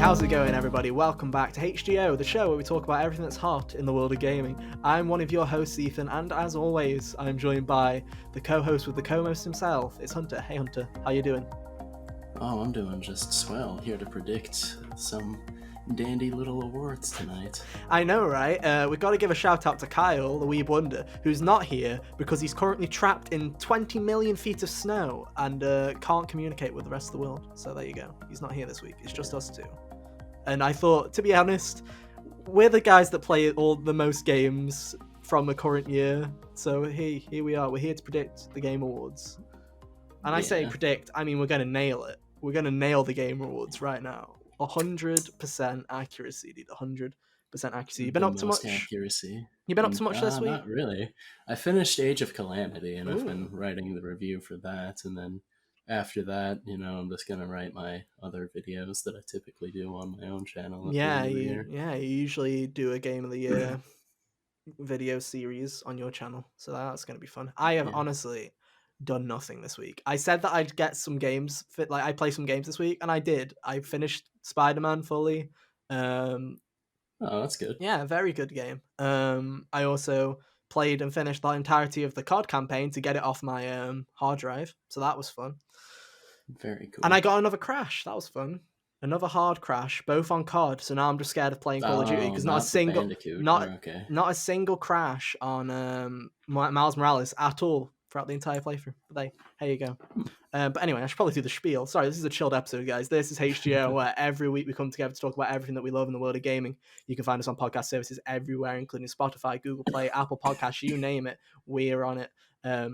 how's it going, everybody? Welcome back to HGO, the show where we talk about everything that's hot in the world of gaming. I'm one of your hosts, Ethan, and as always, I'm joined by the co-host with the co-host himself. It's Hunter. Hey, Hunter, how you doing? Oh, I'm doing just swell. Here to predict some dandy little awards tonight. I know, right? We've got to give a shout out to Kyle, the Weeb Wonder, who's not here because he's currently trapped in 20 million feet of snow and can't communicate with the rest of the world. So there you go. He's not here this week. It's just us two. And I thought, to be honest, we're the guys that play all the most games from the current year. So here we are. We're here to predict the Game Awards. And I say predict, I mean we're going to nail it. We're going to nail the Game Awards right now. 100% accuracy, dude. 100% accuracy. You've been up to much? Accuracy. You've been up to much this week? Not really. I finished Age of Calamity, and I've been writing the review for that, and then after that, I'm just gonna write my other videos that I typically do on my own channel. You usually do a Game of the Year video series on your channel, so that's gonna be fun. I have honestly done nothing this week. I said that I'd get some games, I play some games this week, and I did. I finished Spider-Man fully. Oh, that's good. Yeah, very good game. I also played and finished the entirety of the COD campaign to get it off my hard drive, so that was fun. Very cool. And I got another crash. That was fun. Another hard crash, both on COD. So now I'm just scared of playing Call of Duty because not a single crash on Miles Morales at all throughout the entire playthrough. But here you go. But anyway, I should probably do the spiel. Sorry, this is a chilled episode, guys. This is HGO, where every week we come together to talk about everything that we love in the world of gaming. You can find us on podcast services everywhere, including Spotify, Google Play, Apple Podcasts, you name it. We're on it,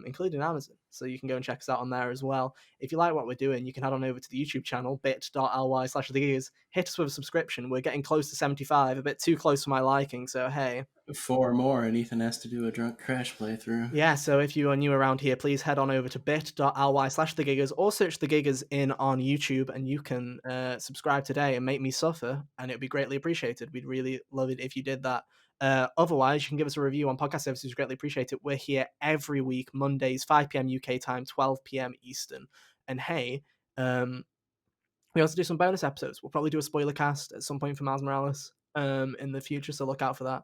including Amazon. So you can go and check us out on there as well. If you like what we're doing, you can head on over to the YouTube channel, bit.ly/thegigas. Hit us with a subscription. We're getting close to 75, a bit too close for my liking. So, hey. 4 more, and Ethan has to do a drunk crash playthrough. Yeah, so if you are new around here, please head on over to bit.ly/thegigas or search the Gigas in on YouTube, and you can subscribe today and make me suffer, and it would be greatly appreciated. We'd really love it if you did that. Otherwise, you can give us a review on podcast services. Greatly appreciate it. We're here every week, Mondays, 5 p.m. UK time, 12 p.m. Eastern. And hey, we also do some bonus episodes. We'll probably do a spoiler cast at some point for Miles Morales in the future, so look out for that.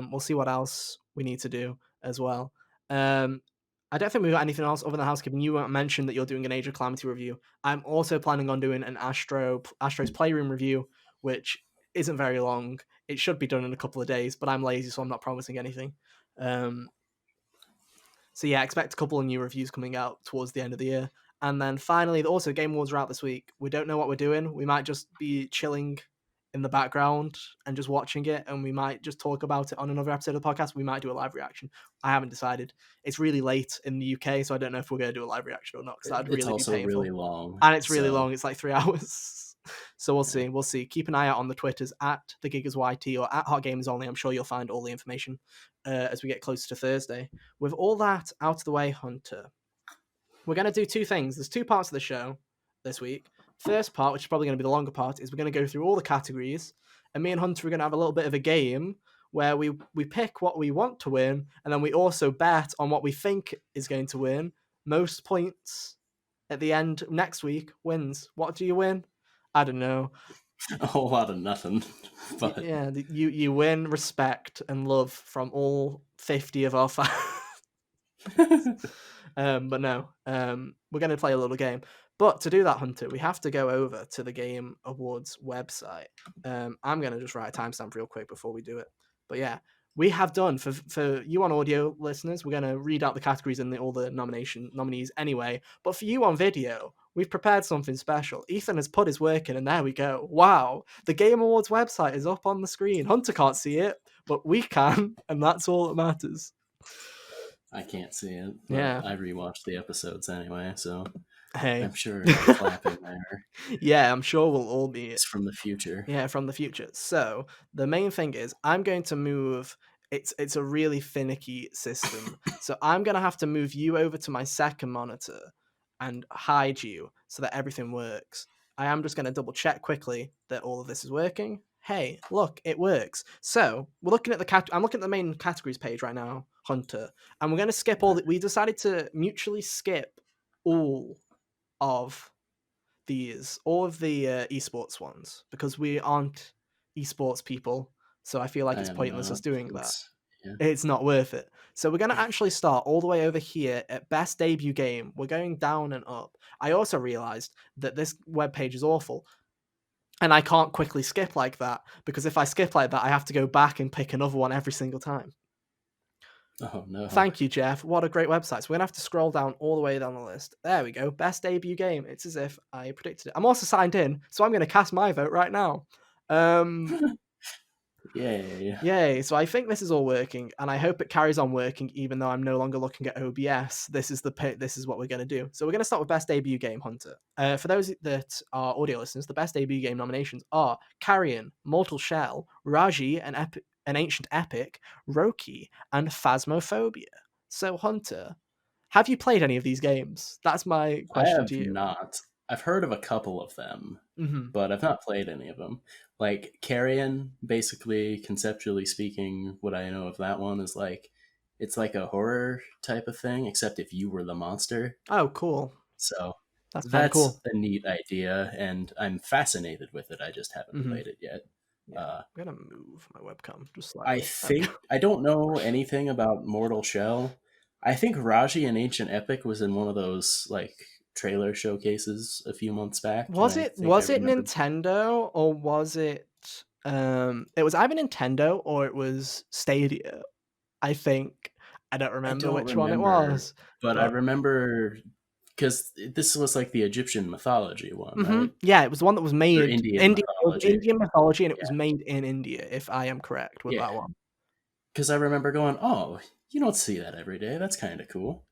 We'll see what else we need to do as well. I don't think we've got anything else other than housekeeping. You mentioned that you're doing an Age of Calamity review. I'm also planning on doing an Astro's Playroom review, which isn't very long. It should be done in a couple of days, but I'm lazy, so I'm not promising anything. So yeah, expect a couple of new reviews coming out towards the end of the year. And then finally, also Game Awards are out this week. We don't know what we're doing. We might just be chilling in the background and just watching it, and we might just talk about it on another episode of the podcast. We might do a live reaction. I haven't decided. It's really late in the UK, so I don't know if we're going to do a live reaction or not, because that'd really be painful. It's also really long. And it's really long. It's like 3 hours. So we'll see. We'll see. Keep an eye out on the Twitters at the GigasYT or at Hot Gamers Only. I'm sure you'll find all the information as we get closer to Thursday. With all that out of the way, Hunter, we're going to do 2 things. There's 2 parts of the show this week. First part, which is probably going to be the longer part, is we're going to go through all the categories, and me and Hunter are going to have a little bit of a game where we pick what we want to win, and then we also bet on what we think is going to win. Most points at the end next week wins. What do you win? I don't know. A whole lot of nothing. But yeah, you win respect and love from all 50 of our fans. But no, we're going to play a little game. But to do that, Hunter, we have to go over to the Game Awards website. I'm going to just write a timestamp real quick before we do it. But yeah, we have done, for you on audio listeners, we're going to read out the categories and all the nominees anyway. But for you on video, we've prepared something special. Ethan has put his work in, and there we go. Wow, the Game Awards website is up on the screen. Hunter can't see it, but we can, and that's all that matters. I can't see it. Yeah. I rewatched the episodes anyway, so hey, I'm sure it's clapping there. Yeah, I'm sure we'll all be. It's from the future. Yeah, from the future. So the main thing is I'm going to move. It's a really finicky system. So I'm going to have to move you over to my second monitor and hide you so that everything works. I am just going to double check quickly that all of this is working. Hey, look, it works. So we're looking at I'm looking at the main categories page right now, Hunter, and we're going to skip all that. We decided to mutually skip all of all of the esports ones, because we aren't esports people. So I feel like I it's am pointless us not. doing that. It's yeah. It's not worth it. So we're going to actually start all the way over here at best debut game. We're going down and up. I also realized that this webpage is awful. And I can't quickly skip like that, because if I skip like that, I have to go back and pick another one every single time. Oh no. Thank you, Jeff. What a great website. So we're going to have to scroll down all the way down the list. There we go. Best debut game. It's as if I predicted it. I'm also signed in, so I'm going to cast my vote right now. Yay. Yay. So I think this is all working, and I hope it carries on working even though I'm no longer looking at OBS. This is what we're going to do. So we're going to start with best debut game, Hunter. For those that are audio listeners, the best debut game nominations are Carrion, Mortal Shell, Raji, an Ancient Epic, Roki, and Phasmophobia. So Hunter, have you played any of these games? That's my I question to have you. not. I've heard of a couple of them, Hmm. but I've not played any of them. Like Carrion, basically, conceptually speaking, what I know of that one is like it's like a horror type of thing, except if you were the monster. Oh, cool. So That's kind of that's cool. a neat idea, and I'm fascinated with it. I just haven't Hmm. played it yet. Yeah, Uh, I'm gonna move my webcam just I slightly. There we go. think I don't know anything about Mortal Shell. I think Raji and Ancient Epic was in one of those like trailer showcases a few months back, and Was I it think I was it remember. Nintendo, or was it it was either Nintendo or it was Stadia, I think. I don't I remember don't which one it remember, was, but I but remember because this was like the Egyptian mythology one, right? yeah, it was the one that was Or made Indian India. It was mythology. Indian mythology, and it was Yeah, made in India, if I am correct with yeah. that one. Because I remember going, "Oh, you don't see that every day. That's kind of cool."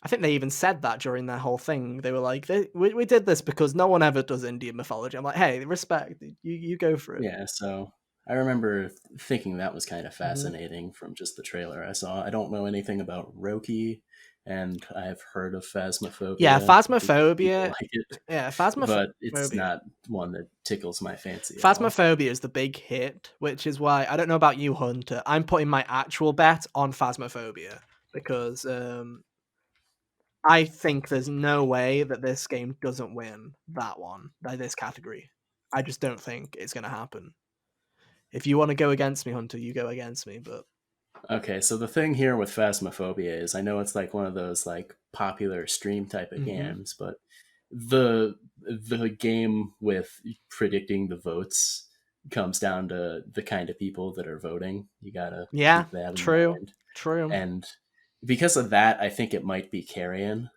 I think they even said that during their whole thing. They were like, we did this because no one ever does Indian mythology. I'm like, hey, respect. You go for it. Yeah, so I remember thinking that was kind of Hmm. fascinating from just the trailer I saw. I don't know anything about Roki, and I've heard of Yeah, Phasmophobia because people Phasmophobia. like it, Yeah, but it's Phasmophobia. not one that tickles my fancy at all. Phasmophobia is the big hit, which is why I don't know about you, Hunter. I'm putting my actual bet on Phasmophobia because I think there's no way that this game doesn't win that one, by this category. I just don't think it's going to happen. If you want to go against me, Hunter, you go against me. But Okay, so the thing here with Phasmophobia is I know it's like one of those like popular stream type of hmm, games, but the game with predicting the votes comes down to the kind of people that are voting. You gotta yeah, keep that in true, mind. true, And because of that, I think it might be Carrion.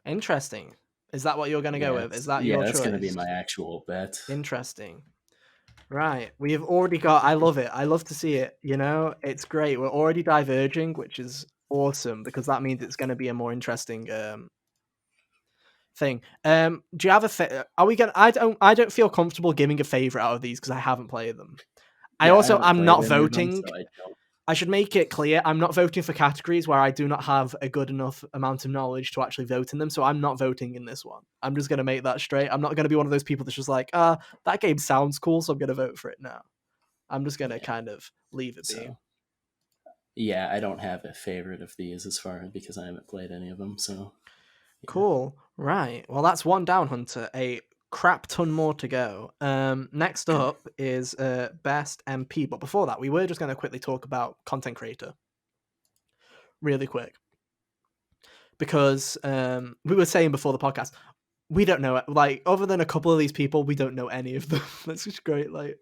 interesting. Is that what you're going to go with? Is that Yeah, your that's gonna be choice? my actual bet. Interesting. Right. We have already got I love it. I love to see it, It's great. We're already diverging, which is awesome because that means it's going to be a more interesting thing. Do you have are we going to I don't feel comfortable giving a favorite out of these because I haven't played them. Yeah, I haven't I'm played not any of them, voting. so I don't. I should make it clear I'm not voting for categories where I do not have a good enough amount of knowledge to actually vote in them. So I'm not voting in this one. I'm just going to make that straight. I'm not going to be one of those people that's just like, that game sounds cool, so I'm going to vote for it now. I'm just gonna Yeah, kind of leave it be. so yeah, I don't have a favorite of these as far because I haven't played any of them. So yeah, Cool. Right. Well, that's one down, Hunter. A crap ton more to go. Next up is best MP. But before that, we were just gonna quickly talk about content creator, really quick, because we were saying before the podcast, we don't know, like, other than a couple of these people, we don't know any of them. That's just great. Like,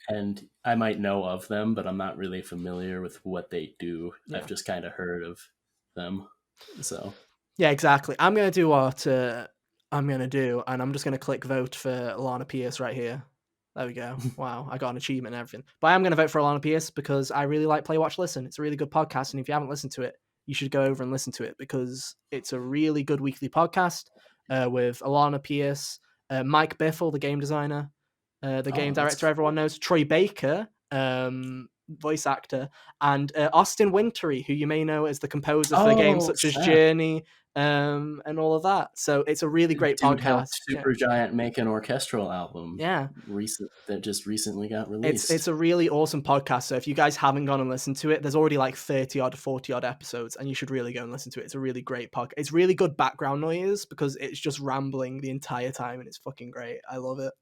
and I might know of them, but I'm not really familiar with what they do. I've yeah. just kind of heard of them. So Yeah, exactly. I'm gonna do what I'm gonna do, and I'm just gonna click vote for Lana Pierce right here. There we go. Wow, I got an achievement and everything. But I am gonna vote for Lana Pierce because I really like Play Watch Listen. It's a really good podcast, and if you haven't listened to it, you should go over and listen to it because it's a really good weekly podcast with Alana Pierce, Mike Biffle, the game designer, the game oh, that's director everyone cool. knows, Troy Baker, voice actor, and Austin Wintory, who you may know as the composer for games Oh, such as snap. Journey, and all of that. So it's a really great Dude helped podcast. Yeah, Supergiant make an orchestral album yeah. that just recently got It's released. a really awesome podcast. So if you guys haven't gone and listened to it, there's already like 30 odd, 40 odd episodes, and you should really go and listen to it. It's a really great podcast. It's really good background noise because it's just rambling the entire time, and it's fucking great. I love it.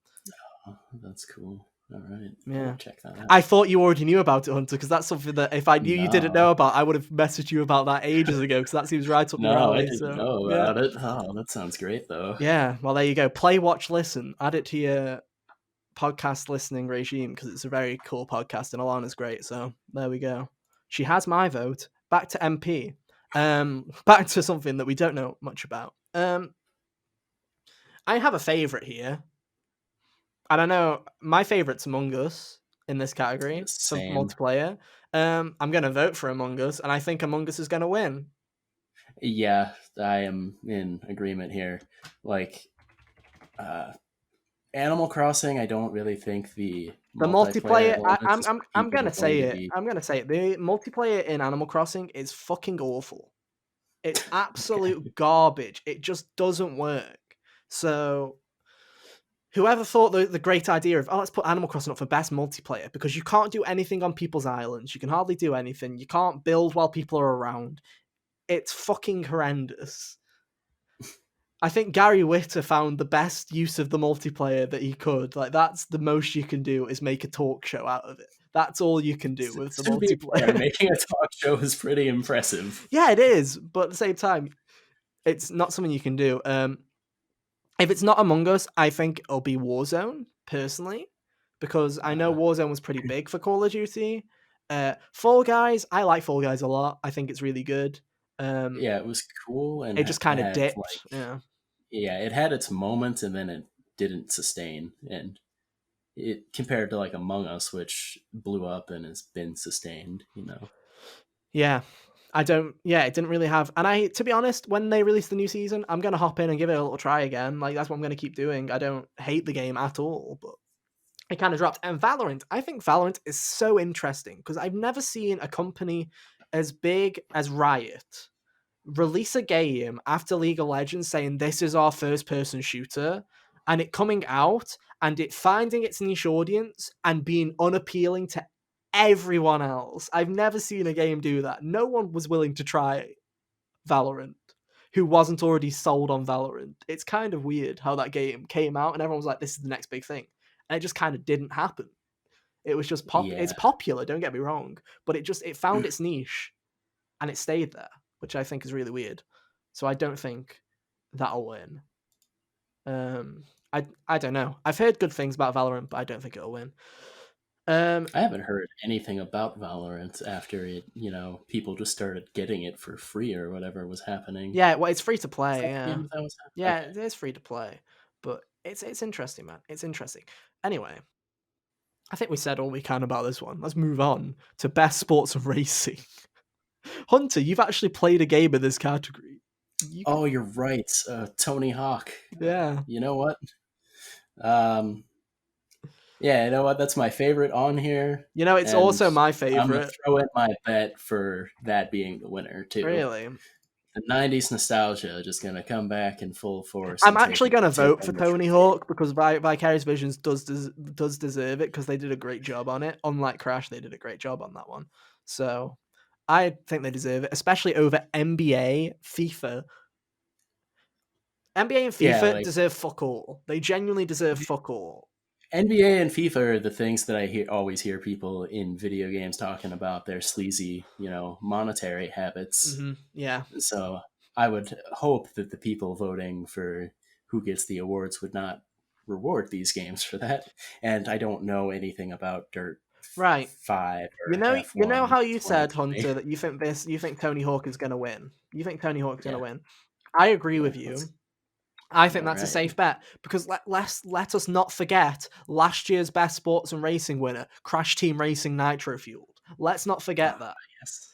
Oh, that's cool. All right, I Yeah. might check that out. I thought you already knew about it, Hunter, because that's something that if I knew you didn't No, know about, I would have messaged you about that ages ago, because that seems right up your no, I alley. didn't So know yeah. about it. Oh, that sounds great though. Yeah. Well, there you go. Play, watch, listen. Add it to your podcast listening regime because it's a very cool podcast and Alana's great. So there we go. She has my vote. Back to MP. Back to something that we don't know much about. I have a favorite here. And I know my favorite's Among Us in this category for Same. multiplayer. I'm gonna vote for Among Us, and I think Among Us is gonna win. Yeah, I am in agreement here. Like, uh, Animal Crossing, I don't really think the The multiplayer multiplayer, elements, just for I'm people, gonna are going say to it. be I'm gonna say it. The multiplayer in Animal Crossing is fucking awful. It's absolute garbage. It just doesn't work. So whoever thought the great idea of, oh, let's put Animal Crossing up for best multiplayer, because you can't do anything on people's islands. You can hardly do anything. You can't build while people are around. It's fucking horrendous. I think Gary Whitta found the best use of the multiplayer that he could. Like, that's the most you can do, is make a talk show out of it. That's all you can do with the to be fair, multiplayer. making a talk show is pretty impressive. Yeah, it is, but at the same time, it's not something you can do. If it's not Among Us, I think it'll be Warzone, personally, because I know Uh, Warzone was pretty big for Call of Duty. Fall Guys, I like Fall Guys a lot. I think it's really good. yeah, it was cool and It just kind of had dipped. like, Yeah. yeah, it had its moments and then it didn't sustain. And it compared to like Among Us, which blew up and has been sustained, you know. Yeah. I don't, yeah, it didn't really have, and to be honest, when they release the new season, I'm going to hop in and give it a little try again. Like, that's what I'm going to keep doing. I don't hate the game at all, but it kind of dropped. And Valorant, I think Valorant is so interesting because I've never seen a company as big as Riot release a game after League of Legends saying this is our first person shooter, and it coming out and it finding its niche audience and being unappealing to everyone else. I've never seen a game do that. No one was willing to try Valorant who wasn't already sold on Valorant. It's kind of weird how that game came out and everyone was like, this is the next big thing. And it just kind of didn't happen. It was just it's Yeah. popular, don't get me wrong, but it found its niche and it stayed there, which I think is really weird. So I don't think that'll win. I don't know. I've heard good things about Valorant, but I don't think it'll win. I haven't heard anything about Valorant after it, you know, people just started getting it for free or whatever was happening. Yeah, well, it's free to Is play. that the Yeah, game that was happening? yeah, Okay. it is free to play, but it's interesting, man. It's interesting. Anyway, I think we said all we can about this one. Let's move on to best sports and racing. Hunter, you've actually played a game in this category. You Oh, can, you're right. Tony Hawk. yeah. You know what? Um, yeah, you know what? That's my favorite on here, You know, it's and also my I'm gonna favorite. throw in my bet for that being the winner too. Really. The '90s nostalgia just gonna come back in full force I'm and actually going to take vote for over for Tony me. Hawk because Vicarious Visions does deserve it because they did a great job on it. Unlike Crash, they did a great job on that one. So I think they deserve it, especially over NBA, FIFA. NBA and Yeah, FIFA like deserve fuck all. They genuinely deserve fuck all. NBA and FIFA are the things that always hear people in video games talking about their sleazy, you know, monetary habits. Yeah. So I would hope that the people voting for who gets the awards would not reward these games for that. And I don't know anything about Dirt Right. 5 You or know, you know F1 how you said, 2020. Hunter, that you think Tony Hawk is going to win. You think Tony Hawk's going to Yeah, win. I agree yeah. with you. I think All that's a right. safe bet because let us not forget last year's best sports and racing winner, Crash Team Racing Nitro Fueled. Let's not forget Ah, that. yes.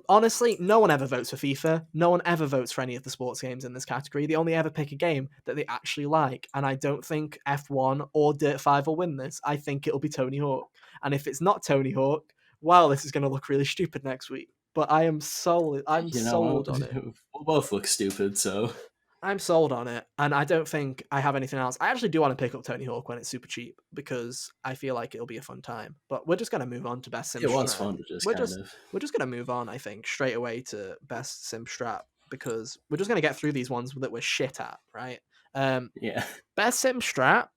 Honestly, no one ever votes for FIFA. No one ever votes for any of the sports games in this category. They only ever pick a game that they actually like. And I don't think F1 or Dirt 5 will win this. I think it'll be Tony Hawk. And if it's not Tony Hawk, wow, this is going to look really stupid next week. But I am sold. I'm You know, sold on it. we'll both look stupid, so I'm sold on it, and I don't think I have anything else. I actually do want to pick up Tony Hawk when it's super cheap because I feel like it'll be a fun time. But we're just gonna move on to best sim it was strat. fun to just We're kind just of, we're just gonna move on, I think, straight away to best sim strat because we're just gonna get through these ones that we're shit at, right? Um, yeah. best sim strat.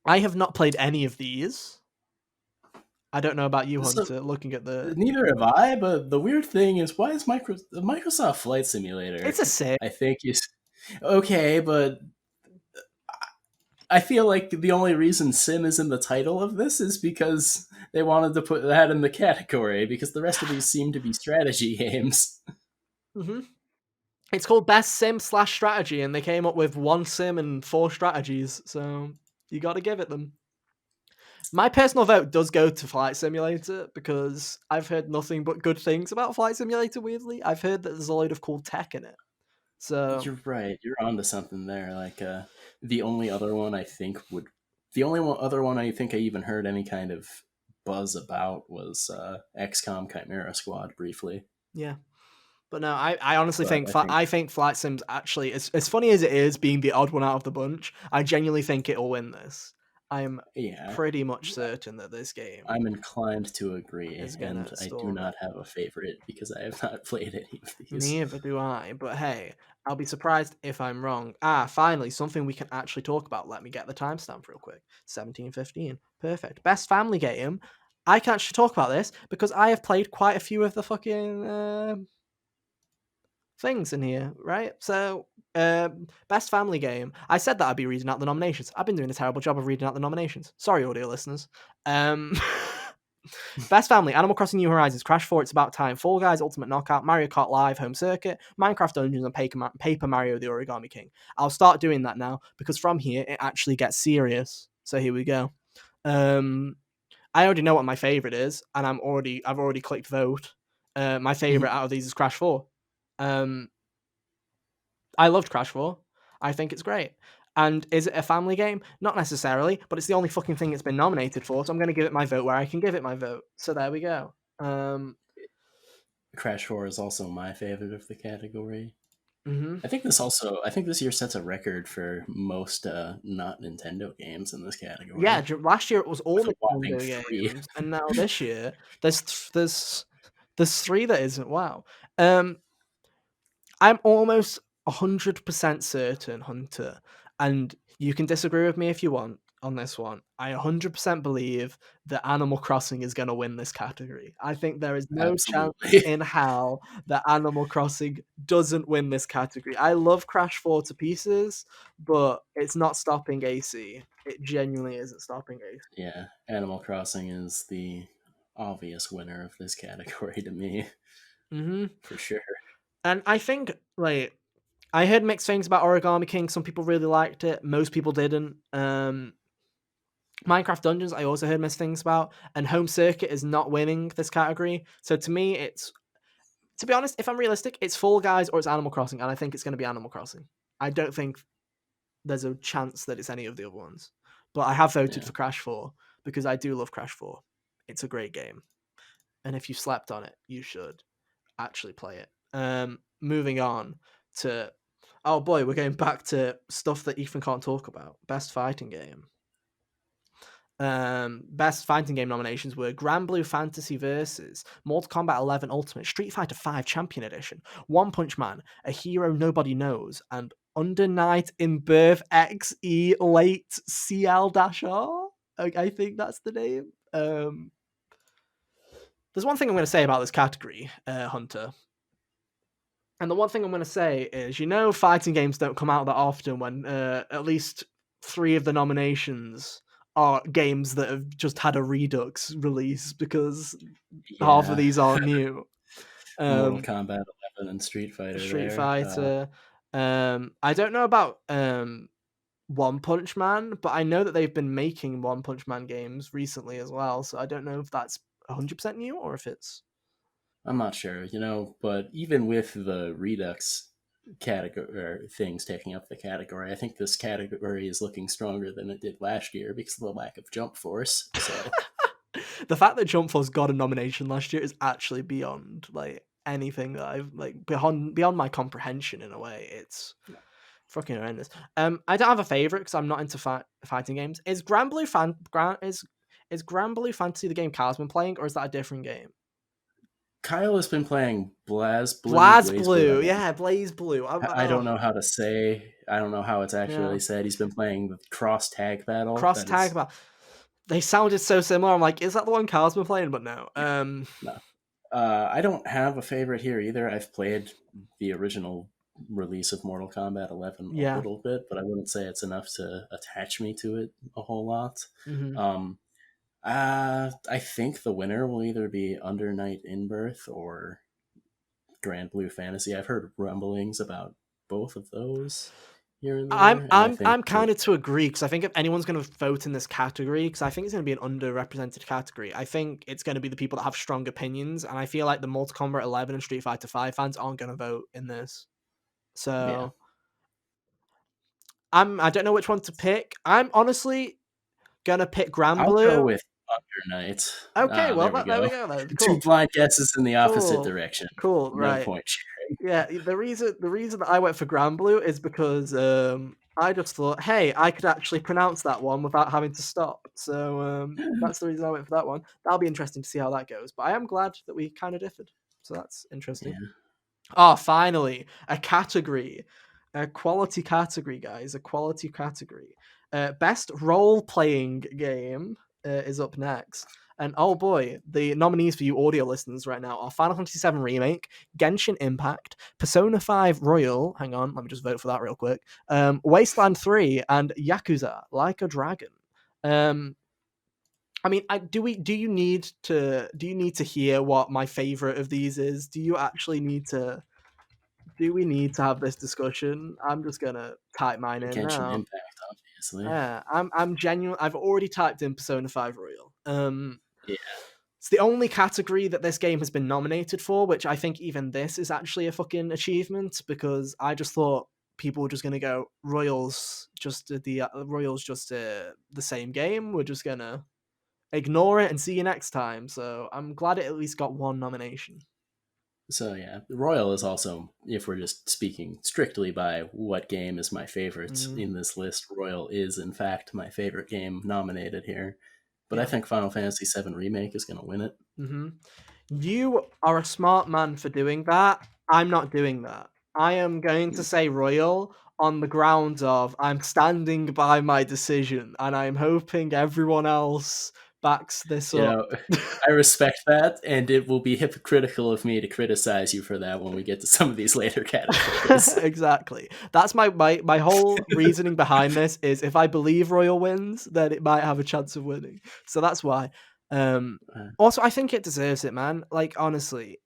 I have not played any of these. I don't know about you, So Hunter. Looking at the, neither have I, but the weird thing is, why is the Microsoft Flight it's Simulator? a sim. I think is okay, but I feel like the only reason Sim is in the title of this is because they wanted to put that in the category because the rest of these seem to be strategy games. Mm-hmm. It's called best sim slash strategy, and they came up with one sim and four strategies. So you got to give it them. My personal vote does go to Flight Simulator because I've heard nothing but good things about Flight Simulator. Weirdly, I've heard that there's a load of cool tech in it. So You're right. You're onto something there. Like the only other one I think would, the only other one I think I even heard any kind of buzz about was XCOM Chimera Squad briefly. yeah, but no, I honestly But think I think, I think Flight Sim's actually as funny as it is being the odd one out of the bunch. I genuinely think it'll win this. I'm yeah, pretty much certain that this game I'm inclined to agree, is and gonna I do storm it. not have a favorite because I have not played any of these. Neither do I, but hey, I'll be surprised if I'm wrong. Ah, finally, something we can actually talk about. Let me get the timestamp real quick. 17:15. Perfect. Best family game. I can actually talk about this because I have played quite a few of the fucking things in here, right? So, best family game. I said that I'd be reading out the nominations. I've been doing a terrible job of reading out the nominations. Sorry, audio listeners. Um, Best Family, Animal Crossing New Horizons, Crash 4, It's About Time, Fall Guys, Ultimate Knockout, Mario Kart Live, Home Circuit, Minecraft Dungeons, and Paper Mario The Origami King. I'll start doing that now because from here it actually gets serious. So here we go. Um, I already know what my favorite is, and I've already clicked vote. My favorite out of these is Crash 4. Um, I loved Crash 4. I think it's great. And is it a family game? Not necessarily, but it's the only fucking thing it's been nominated for, so I'm going to give it my vote where I can give it my vote. So there we go. Crash 4 is also my favorite of the category. Mhm. I think this year sets a record for most not Nintendo games in this Yeah, category last year it was all with a whopping Nintendo 3. games, and now this year there's three that isn't. Wow. Um, I'm almost 100% certain, Hunter, and you can disagree with me if you want on this one. I 100% believe that Animal Crossing is going to win this category. I think there is no chance Absolutely. in hell that Animal Crossing doesn't win this category. I love Crash 4 to pieces, but it's not stopping AC. It genuinely isn't stopping AC. Yeah, Animal Crossing is the obvious winner of this category to me, Mhm. for sure. And I think like I heard mixed things about Origami King. Some people really liked it. Most people didn't. Minecraft Dungeons, I also heard mixed things about, and Home Circuit is not winning this category. So to me, it's to be honest, if I'm realistic, it's Fall Guys or it's Animal Crossing, and I think it's going to be Animal Crossing. I don't think there's a chance that it's any of the other ones. But I have voted Yeah. for Crash 4 because I do love Crash 4. It's a great game, and if you slept on it, you should actually play it. Moving on to oh boy, we're going back to stuff that Ethan can't talk about. Best fighting game. Best fighting game nominations were Grand Blue Fantasy Versus, Mortal Kombat 11 Ultimate, Street Fighter 5 Champion Edition, One Punch Man, A Hero Nobody Knows, and Under Night in Birth XE Late CL-R. I think that's the name. There's one thing I'm going to say about this category, Hunter. And the one thing I'm going to say is, fighting games don't come out that often when at least three of the nominations are games that have just had a Redux release because half of Yeah. these aren't new. Mortal Um, Kombat 11 and Street Fighter Street there. Fighter. I don't know about One Punch Man, but I know that they've been making One Punch Man games recently as well. So I don't know if that's 100% new or if it's. I'm not sure, but even with the Redux category or things taking up the category, I think this category is looking stronger than it did last year because of the lack of Jump Force. So The fact that Jump Force got a nomination last year is actually beyond like anything that I've like beyond my comprehension in a way. It's fucking horrendous. I don't have a favorite because I'm not into fighting games. Is Grand Blue Fantasy the game Carl's been playing, or is that a different game? Kyle has been playing Blaz Blaze Blue. Blue, yeah, Blaze Blue. I don't know how to say. I don't know how it's Yeah, actually said. He's been playing the cross tag battle. cross That tag is battle. They sounded so similar. I'm like, is that the one Carl's been playing? But no. no. I don't have a favorite here either. I've played the original release of Mortal Kombat 11 a Yeah. little bit, but I wouldn't say it's enough to attach me to it a whole lot. Mm-hmm. I think the winner will either be Under Night in Birth or Grand Blue Fantasy. I've heard rumblings about both of those here and there, and I think I'm kind of to agree because I think if anyone's going to vote in this category, because I think it's going to be an underrepresented category, I think it's going to be the people that have strong opinions, and I feel like the Mortal Kombat 11 and Street Fighter 5 fans aren't going to vote in this. yeah, So I don't know which one to pick. I'm honestly gonna pick Grand I'll go Blue. with Under Night. Okay, well There we there we go. go then. Two Cool, blind guesses in the opposite cool, direction. cool. No Right. point sharing. Yeah, the reason that I went for Grand Blue is because I just thought, hey, I could actually pronounce that one without having to stop. So that's the reason I went for that one. That'll be interesting to see how that goes. But I am glad that we kind of differed. So that's interesting. Yeah. Oh, finally, a category, a quality category, guys, a quality category. Best role playing game is up next. And oh boy, the nominees for you audio listeners right now are Final Fantasy VII Remake, Genshin Impact, Persona 5 Royal. Hang on, let me just vote for that real quick. Wasteland 3 and Yakuza Like a Dragon. I mean, do you need to hear what my favorite of these is? Do you actually need to? Do we need to have this discussion? I'm just gonna type mine in Genshin now. Impact, obviously. Yeah, I'm genuine. I've already typed in Persona 5 Royal. Yeah. It's the only category that this game has been nominated for, which I think even this is actually a fucking achievement because I just thought people were just gonna go Royals just the same game. We're just gonna ignore it and see you next time. So I'm glad it at least got one nomination. So yeah, Royal is also, if we're just speaking strictly by what game is my favorite Mm, in this list, Royal is in fact my favorite game nominated here. But I yeah. think Final Fantasy VII Remake is going to win it. Hmm. You are a smart man for doing that. I'm not doing that. I am going to say Royal on the grounds of I'm standing by my decision and I'm hoping everyone else backs this You up. know, I respect that, and it will be hypocritical of me to criticize you for that when we get to some of these later categories. Exactly. That's my whole reasoning behind this is if I believe Royal wins, then it might have a chance of winning. So that's why. Um Uh, Also I think it deserves it, man. Like honestly,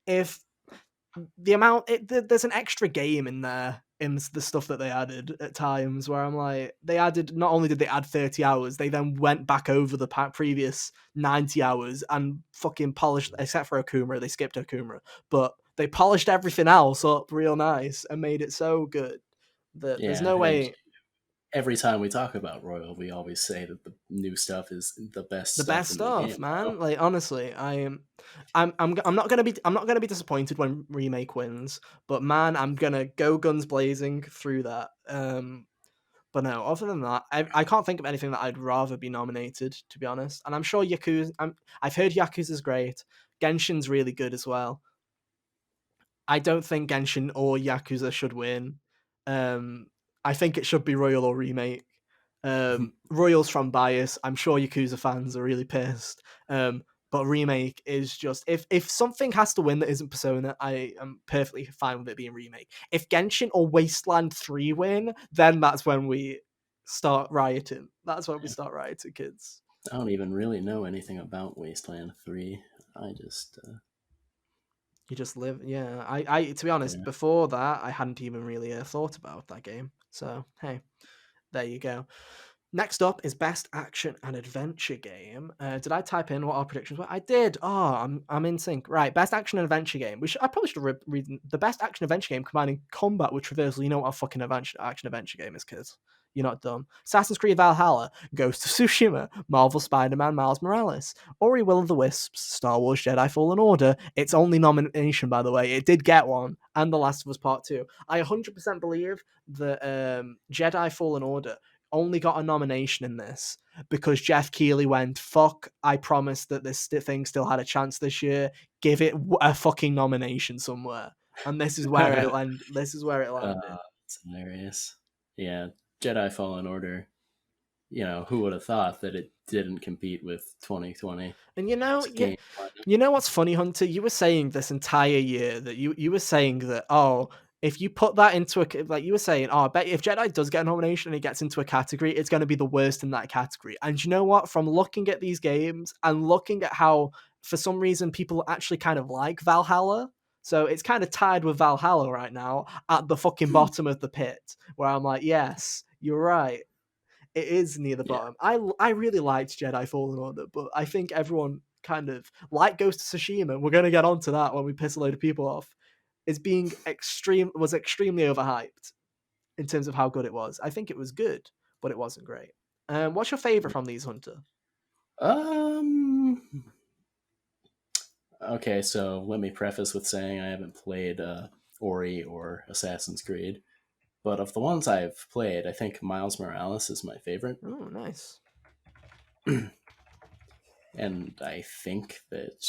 if the amount there's an extra game in there in the stuff that they added at times where I'm like they added not only did they add 30 hours they then went back over the previous 90 hours and fucking polished except for Okuma they skipped Okuma but they polished everything else up real nice and made it so good that there's yeah, no and way every time we talk about Royal, we always say that the new stuff is the best the stuff best in the stuff, game. man. Like honestly, I'm not gonna be disappointed when remake wins, but man, I'm gonna go guns blazing through that. But no, other than that, I can't think of anything that I'd rather be nominated, to be honest. And I'm sure I've heard Yakuza's great. Genshin's really good as well. I don't think Genshin or Yakuza should win. Um, I think it should be Royal or Remake. Royals from bias. I'm sure Yakuza fans are really pissed. But Remake is just if something has to win that isn't Persona, I am perfectly fine with it being Remake. If Genshin or Wasteland 3 win, then that's when we start rioting. That's when we start rioting, kids. I don't even really know anything about Wasteland 3. I just, You just live, yeah. I to be honest, yeah. before that, I hadn't even really thought about that game. So hey, there you go. Next up is best action and adventure game. Did I type in what our predictions were? I did. Oh, I'm in sync. Right, best action and adventure game. I probably should read the best action adventure game combining combat with traversal. You know what a fucking action adventure game is, kids. You're not dumb. Assassin's Creed Valhalla, Ghost of Tsushima, Marvel Spider-Man Miles Morales, Ori Will of the Wisps, Star Wars Jedi Fallen Order. Its only nomination, by the way. It did get one, and The Last of Us Part 2. I 100% believe that Jedi Fallen Order only got a nomination in this because Jeff Keighley went, fuck, I promised that this thing still had a chance this year. Give it a fucking nomination somewhere. And this is where it landed. This is where it landed. It's hilarious. Yeah, Jedi Fallen Order. Who would have thought that it didn't compete with 2020 And game? you know what's funny, Hunter? You were saying this entire year that you were saying that, oh, if you put that into a, like you were saying, oh, I bet if Jedi does get a nomination and it gets into a category, it's going to be the worst in that category. And you know what? From looking at these games and looking at how, for some reason, people actually kind of like Valhalla. So it's kind of tied with Valhalla right now at the fucking bottom of the pit, where I'm like, yes, you're right. It is near the Yeah. bottom. I really liked Jedi Fallen Order, but I think everyone kind of like Ghost of Tsushima. We're going to get onto that when we piss a load of people off. Was extremely overhyped in terms of how good it was. I think it was good, but it wasn't great. What's your favorite from these, Hunter? Um. Okay, so let me preface with saying I haven't played Ori or Assassin's Creed, but of the ones I've played, I think Miles Morales is my favorite. Oh, nice. And I think that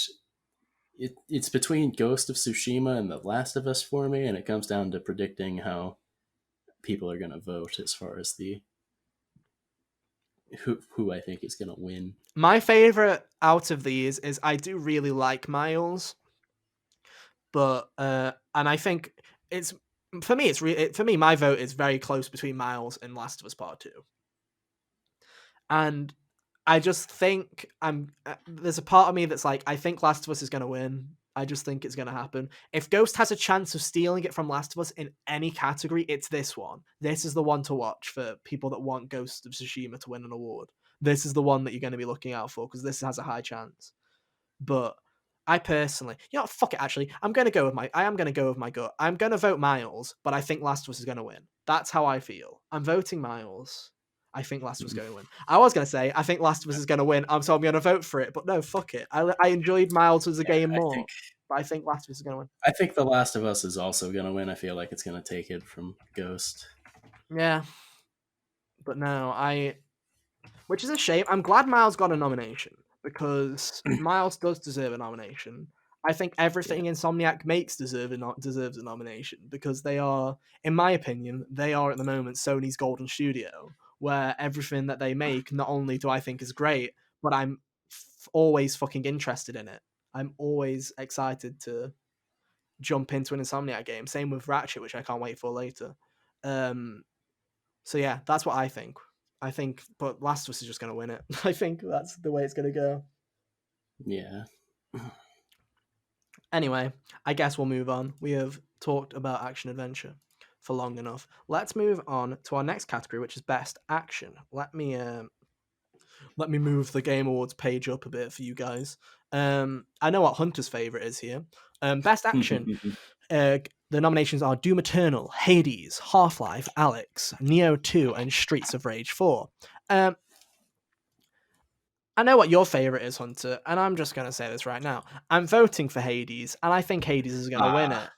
it's between Ghost of Tsushima and The Last of Us for me, and it comes down to predicting how people are going to vote as far as the who I think is going to win. My favorite out of these is I do really like Miles, but and I think it's for me. For me. My vote is very close between Miles and Last of Us Part 2. And I just think there's a part of me that's like, I think Last of Us is going to win. I just think it's going to happen. If Ghost has a chance of stealing it from Last of Us in any category, it's this one. This is the one to watch for people that want Ghost of Tsushima to win an award. This is the one that you're going to be looking out for because this has a high chance. But I personally, fuck it. Actually, I am going to go with my gut. I'm going to vote Miles, but I think Last of Us is going to win. That's how I feel. I'm voting Miles. I think Last of Us is going to win. I was going to say I think Last of Us is going to win, so I'm going to vote for it. But no, fuck it. I enjoyed Miles as a game more, but I think Last of Us is going to win. I think The Last of Us is also going to win. I feel like it's going to take it from Ghost. Yeah, but no, which is a shame. I'm glad Miles got a nomination because Miles does deserve a nomination. I think everything Insomniac makes deserves a nomination because they are, in my opinion, they are at the moment Sony's golden studio, where everything that they make, not only do I think is great, but I'm always fucking interested in it. I'm always excited to jump into an Insomniac game. Same with Ratchet, which I can't wait for later. So yeah, that's what I think. But Last of Us is just going to win it. I think that's the way it's going to go. Yeah. Anyway, I guess we'll move on. We have talked about action adventure for long enough. Let's move on to our next category, which is best action. Let me move the Game Awards page up a bit for you guys. I know what Hunter's favorite is here. Best action. The nominations are Doom Eternal, Hades, Half-Life, Alex, Neo 2, and Streets of Rage 4. I know what your favorite is, Hunter, and I'm just going to say this right now. I'm voting for Hades, and I think Hades is going to win it.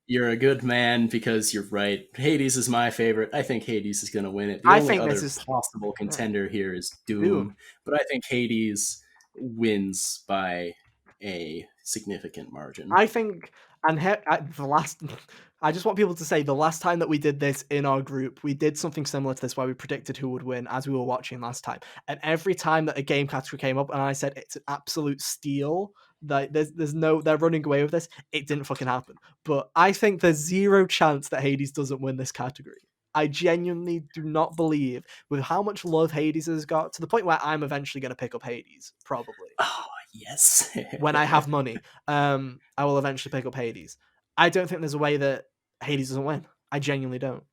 You're a good man because you're right. Hades is my favorite. I think Hades is going to win it. The only other possible contender here is Doom, but I think Hades wins by a significant margin. I think, and I just want people to say the last time that we did this in our group, we did something similar to this where we predicted who would win as we were watching last time. And every time that a game category came up and I said it's an absolute steal, that they're running away with this, it didn't fucking happen. But I think there's zero chance that Hades doesn't win this category. I genuinely do not believe, with how much love Hades has got, to the point where I'm eventually going to pick up Hades, probably. Oh, yes. When I have money, I will eventually pick up Hades. I don't think there's a way that Hades doesn't win. I genuinely don't.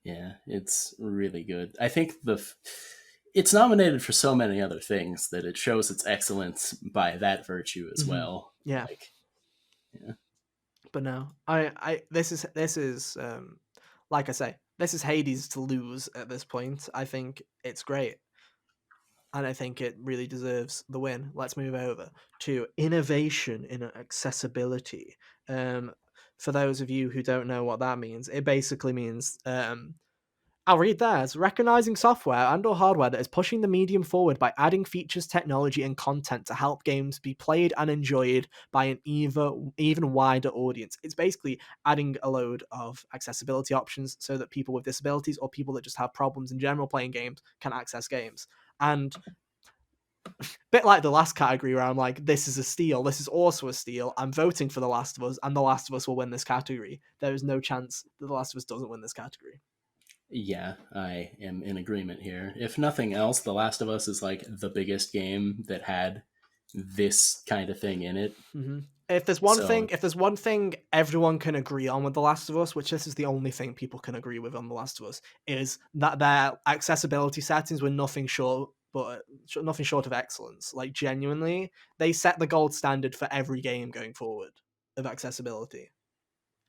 Yeah, it's really good. I think it's nominated for so many other things that it shows its excellence by that virtue as well. Yeah. Yeah. But no, this is like I say, this is Hades to lose at this point. I think it's great. And I think it really deserves the win. Let's move over to innovation in accessibility. Um, for those of you who don't know what that means, it basically means I'll read theirs. Recognizing software and/or hardware that is pushing the medium forward by adding features, technology, and content to help games be played and enjoyed by an even wider audience. It's basically adding a load of accessibility options so that people with disabilities or people that just have problems in general playing games can access games. And a bit like the last category where I'm like, this is a steal, this is also a steal. I'm voting for The Last of Us, and The Last of Us will win this category. There is no chance that The Last of Us doesn't win this category. Yeah, I am in agreement here. If nothing else, The Last of Us is like the biggest game that had this kind of thing in it. Mm-hmm. So If there's one thing everyone can agree on with The Last of Us, which this is the only thing people can agree with on The Last of Us, is that their accessibility settings were nothing short of excellence. Like genuinely, they set the gold standard for every game going forward of accessibility.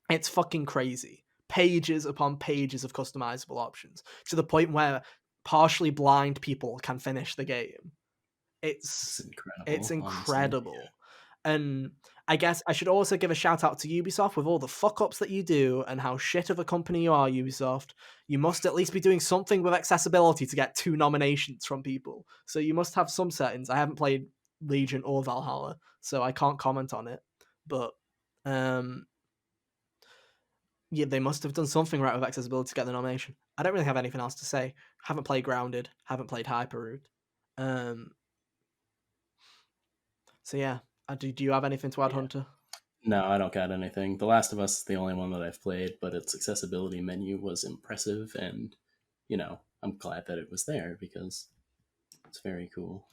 It's fucking crazy. Pages upon pages of customizable options to the point where partially blind people can finish the game. it's It's incredible, honestly. incredible. And I guess I should also give a shout out to Ubisoft with all the fuck ups that you do and how shit of a company you are, Ubisoft. You must at least be doing something with accessibility to get 2 nominations from people. So you must have some settings. I haven't played Legion or Valhalla, so I can't comment on it. But um yeah, they must have done something right with accessibility to get the nomination. I don't really have anything else to say. Haven't played Grounded, haven't played Hyperroot. Um so yeah, do you have anything to add, Yeah. Hunter? No, I don't got anything. The Last of Us is the only one that I've played, but its accessibility menu was impressive, and I'm glad that it was there because it's very cool.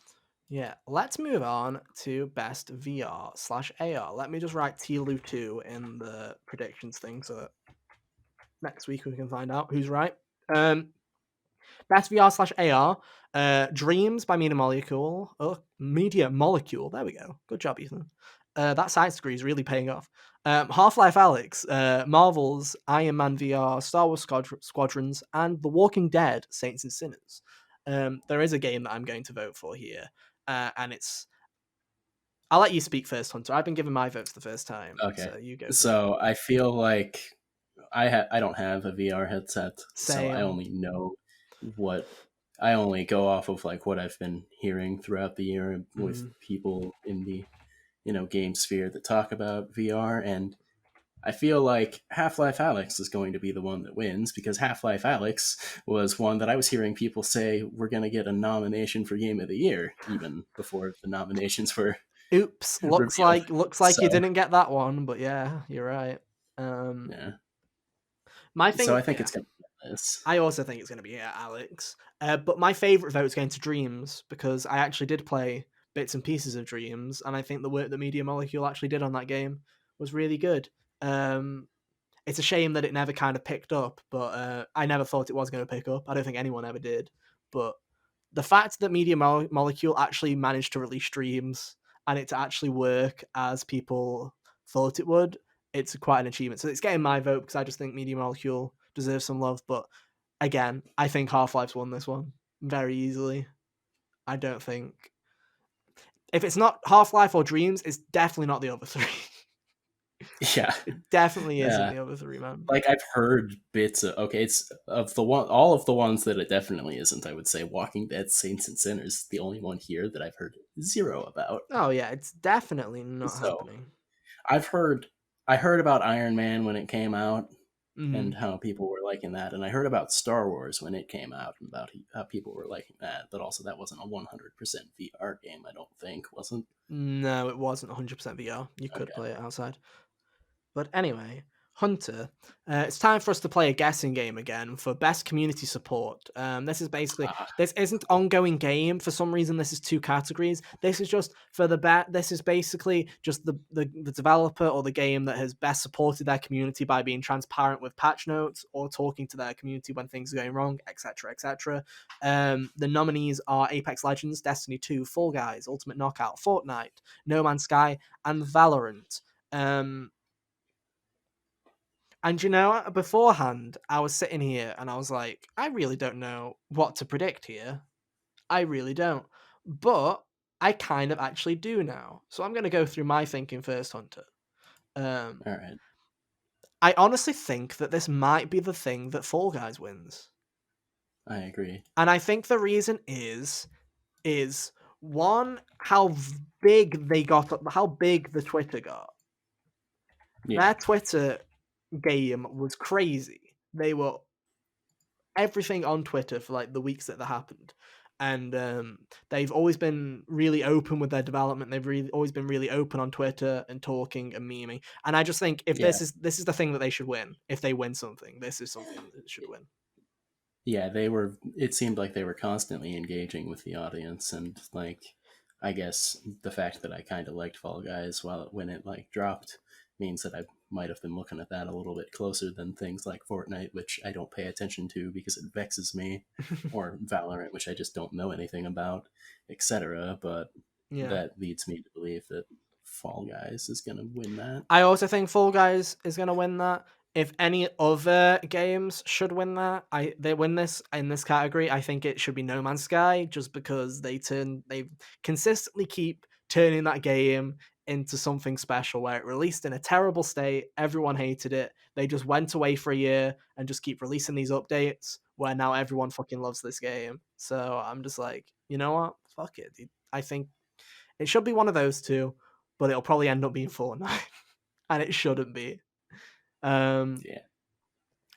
Yeah, let's move on to best VR/AR. Let me just write TLU 2 in the predictions thing so that next week we can find out who's right. Um, Best VR/AR, Dreams by Media Molecule. Oh, Media Molecule. There we go. Good job, Ethan. That science degree is really paying off. Half-Life Alex, Marvel's Iron Man VR, Star Wars Squadrons, and The Walking Dead: Saints and Sinners. There is a game that I'm going to vote for here, and it's. I'll let you speak first, Hunter. I've been giving my votes the first time, Okay, so you go first. so I feel like I don't have a VR headset, so I Same. only know what I only go off of like what I've been hearing throughout the year with Mm. people in the game sphere that talk about VR, and I feel like Half-Life Alex is going to be the one that wins because Half-Life Alex was one that I was hearing people say we're going to get a nomination for Game of the Year even before the nominations were Oops. revealed. Looks like you So didn't get that one, but yeah, you're right. Um, yeah, my so thing, I think yeah, it's going to be this. I also think it's going to be Alex. But my favorite vote is going to Dreams because I actually did play bits and pieces of Dreams, and I think the work that Media Molecule actually did on that game was really good. Um, it's a shame that it never kind of picked up, but I never thought it was going to pick up. I don't think anyone ever did. But the fact that Media Molecule actually managed to release Dreams and it to actually work as people thought it would, it's quite an achievement. So it's getting my vote because I just think Media Molecule deserves some love. But again, I think Half Life's won this one very easily. I don't think if it's not Half Life or Dreams, it's definitely not the other three. Yeah, It definitely isn't uh, the other three, man. like I've heard bits of okay, it's of the one all of the ones that it definitely isn't. I would say Walking Dead, Saints and Sinners is the only one here that I've heard zero about. Oh yeah, it's definitely not So happening. I've heard I heard about Iron Man when it came out and Mm. how people were liking that, and I heard about Star Wars when it came out and about how people were liking that. But also, that wasn't a 100% VR game. I don't think wasn't. No, it wasn't 100% VR. You could Okay. play it outside. But anyway, Hunter, it's time for us to play a guessing game again for best community support. This is basically Ah, this isn't ongoing game for some reason. This is two categories. This is just for the bet. This is basically just the developer or the game that has best supported their community by being transparent with patch notes or talking to their community when things are going wrong, etc., etc. The nominees are Apex Legends, Destiny 2, Fall Guys, Ultimate Knockout, Fortnite, No Man's Sky, and Valorant. Um, And you know, beforehand, I was sitting here and I was like, I really don't know what to predict here. I really don't. But I kind of actually do now. So I'm going to go through my thinking first, Hunter. Um, All right, I honestly think that this might be the thing that Fall Guys wins. I agree. And I think the reason is one, how big they got, how big the Twitter got. Yeah, Their Twitter game was crazy. They were everything on Twitter for like the weeks that happened. And they've always been really open with their development. They've really always been really open on Twitter and talking and memeing. And I just think if yeah, this is the thing that they should win. If they win something, this is something that it should win. yeah. They were. It seemed like they were constantly engaging with the audience, and like, I guess the fact that I kind of liked Fall Guys while when it like dropped means that I might have been looking at that a little bit closer than things like Fortnite, which I don't pay attention to because it vexes me, or Valorant, which I just don't know anything about, etc. But Yeah. that leads me to believe that Fall Guys is going to win that. I also think Fall Guys is going to win that. If any other games should win that, they win this in this category. I think it should be No Man's Sky, just because they consistently keep turning that game into something special. Where it released in a terrible state, everyone hated it. They just went away for a year and just keep releasing these updates. Where now everyone fucking loves this game. So I'm just like, you know what? Fuck it, dude. I think it should be one of those two, but it'll probably end up being Fortnite. And it shouldn't be. Yeah, It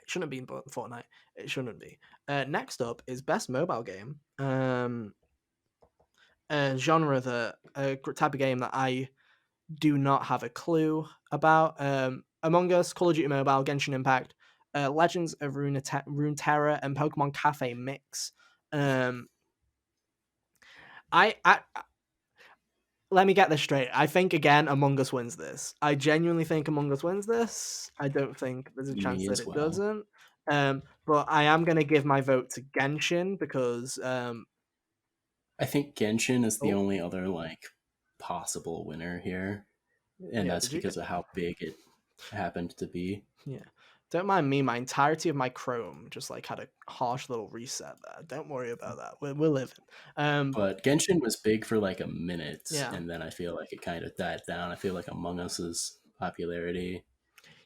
shouldn't be in Fortnite. It shouldn't be. Next up is best mobile game. A genre that a type of game that I do not have a clue about. Among Us, Call of Duty Mobile, Genshin Impact, Legends of Runeterra, and Pokemon Cafe Mix. Um, I let me get this straight. I think again Among Us wins this. I genuinely think Among Us wins this. I don't think there's a chance me that as it well. doesn't. But I am going to give my vote to Genshin because I think Genshin is the oh only other like possible winner here, and yeah, that's did you get because of how big it happened to be. yeah. Don't mind me. My entirety of my Chrome just like had a harsh little reset there. Don't worry about that. We're living. But But Genshin was big for like a minute, yeah, and then I feel like it kind of died down. I feel like Among Us's popularity,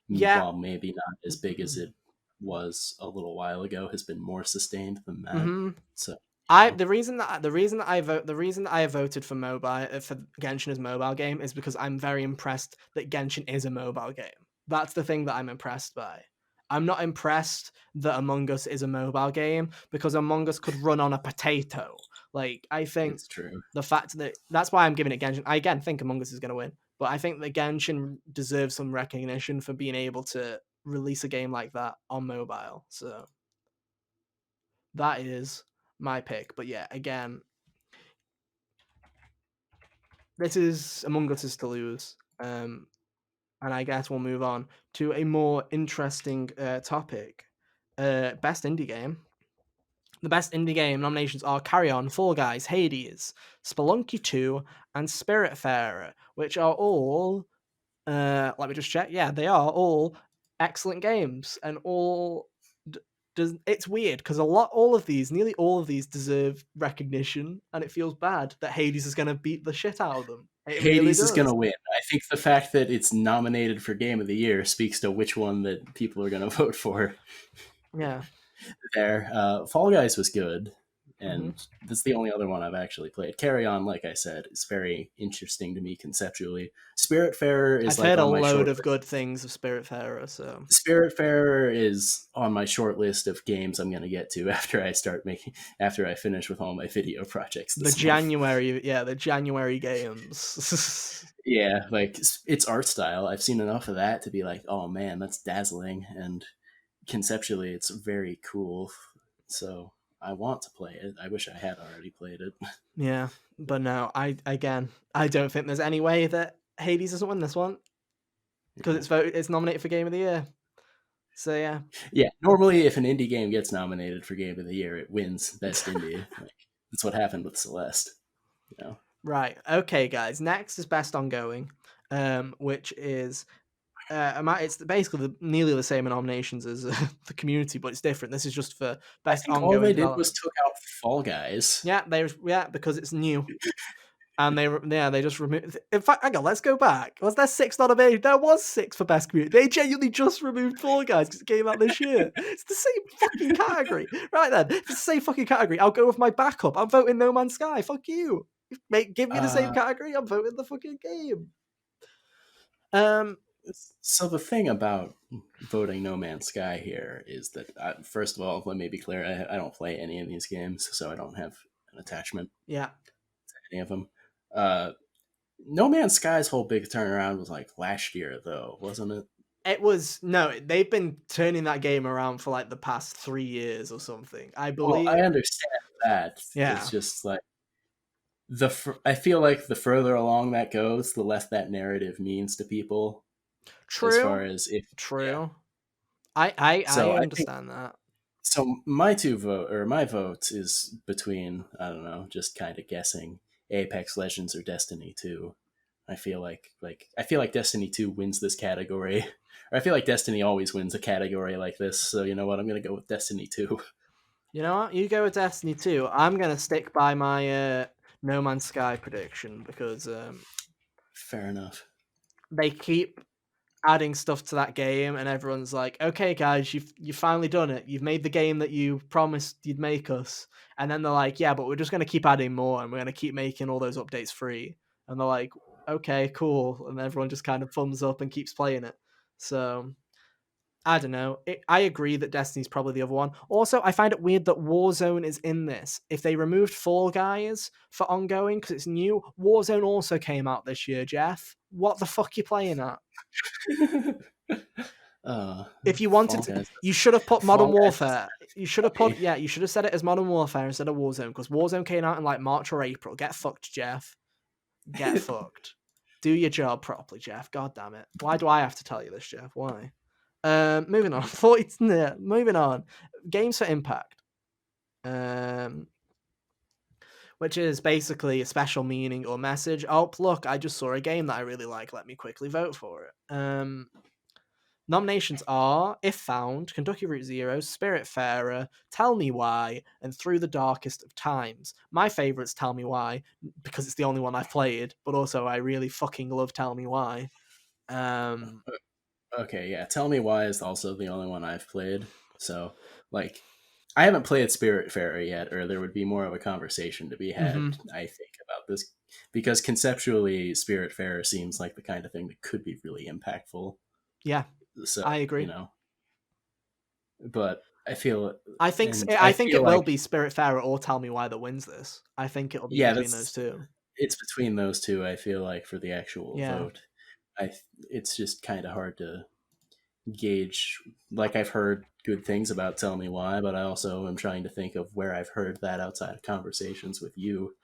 yeah. while maybe not as big as it was a little while ago, has been more sustained than that. hmm So, I you know, the reason that I voted for mobile for Genshin as mobile game is because I'm very impressed that Genshin is a mobile game. That's the thing that I'm impressed by. I'm not impressed that Among Us is a mobile game because Among Us could run on a potato. Like I think it's true. the fact that that's why I'm giving it Genshin. I again think Among Us is going to win, but I think that Genshin deserves some recognition for being able to release a game like that on mobile. So that is my pick. But yeah, again, this is Among Us is to lose. And I guess we'll move on to a more interesting topic. Best indie game. The best indie game nominations are Carry On, Fall Guys, Hades, Spelunky 2, and Spiritfarer, which are all let me just check. Yeah, they are all excellent games, and all does. It's weird because nearly all of these, deserve recognition, and it feels bad that Hades is going to beat the shit out of them. It really Hades is going does. to win. I think the fact that it's nominated for Game of the Year speaks to which one that people are going to vote for. Yeah. There, Fall Guys was good, hmm and that's the only other one I've actually played. Carry On, like I said, is very interesting to me conceptually. Spiritfarer is I've like heard a on my load short of list. good things of Spiritfarer, so Spiritfarer is on my short list of games I'm going to get to after I finish with all my video projects this month. The January games. Yeah, like its art style, I've seen enough of that to be like, oh man, that's dazzling, and conceptually it's very cool. So I want to play it. I wish I had already played it. Yeah, but no, I don't think there's any way that Hades doesn't win this one because Yeah. it's nominated for Game of the Year. So yeah, Yeah, normally if an indie game gets nominated for Game of the Year, it wins Best Indie. Like, that's what happened with Celeste. You know, right. Okay, guys. Next is best ongoing, which is It's basically nearly the same nominations as the Community, but it's different. This is just for I best think all ongoing they did was development. took out Fall Guys. Yeah, because it's new. And they just removed. In fact, hang on, let's go back. Was there 6 nominations? There was 6 for best community. They genuinely just removed Fall Guys because it came out this year. It's the same fucking category. Right then, if it's the same fucking category, I'll go with my backup. I'm voting No Man's Sky. Fuck you. Mate, give me the same Uh, category. I'm voting the fucking game. Um, so the thing about voting No Man's Sky here is that, first of all, let me be clear: I don't play any of these games, so I don't have an attachment yeah. to any of them. Uh, No Man's Sky's whole big turnaround was like last year, though, wasn't it? It was no, they've been turning that game around for like the past 3 years or something. I Well, I believe. understand that. It's Yeah. just like I feel like the further along that goes, the less that narrative means to people. As far True. as if yeah, True. I so I think understand that. so. My vote is between, I don't know, just kind of guessing, Apex Legends or Destiny 2. I feel like Destiny 2 wins this category. Or I feel like Destiny always wins a category like this. So you know what? I'm gonna go with Destiny 2. You know what? You go with Destiny 2. I'm gonna stick by my No Man's Sky prediction because Fair enough. they keep adding stuff to that game, and everyone's like, "Okay, guys, you've finally done it. You've made the game that you promised you'd make us." And then they're like, "Yeah, but we're just gonna keep adding more, and we're gonna keep making all those updates free." And they're like, "Okay, cool." And everyone just kind of thumbs up and keeps playing it. So I don't know. I agree that Destiny's probably the other one. Also, I find it weird that Warzone is in this. If they removed Fall Guys for ongoing because it's new, Warzone also came out this year, Jeff. What the fuck you playing at? uh, If you Fall wanted to, Guys. you should have put Modern Fall Guys Warfare. doesn't You should have make put, money. yeah, you should have said it as Modern Warfare instead of Warzone because Warzone came out in like March or April. Get fucked, Jeff. Get fucked. Do your job properly, Jeff. God damn it. Why do I have to tell you this, Jeff? Why? Moving on. 40, yeah, moving on. Games for Impact. Um, which is basically a special meaning or message. Oh, look, I just saw a game that I really like. Let me quickly vote for it. Nominations are If Found, Kentucky Route Zero, Spiritfarer, Tell Me Why, and Through the Darkest of Times. My favourite's Tell Me Why, because it's the only one I've played, but also I really fucking love Tell Me Why. Um, Okay, yeah. Tell Me Why is also the only one I've played. So, like, I haven't played Spiritfarer yet, or there would be more of a conversation to be had, mhm. I think, about this. Because conceptually, Spiritfarer seems like the kind of thing that could be really impactful. Yeah, So, I you agree. know, but I I think feel it will like, be Spiritfarer or Tell Me Why that wins this. I think it'll be yeah, between those two. it's between those two, I feel like, for the actual Yeah. vote. It's just kind of hard to gauge. Like, I've heard good things about Tell Me Why, but I also am trying to think of where I've heard that outside of conversations with you.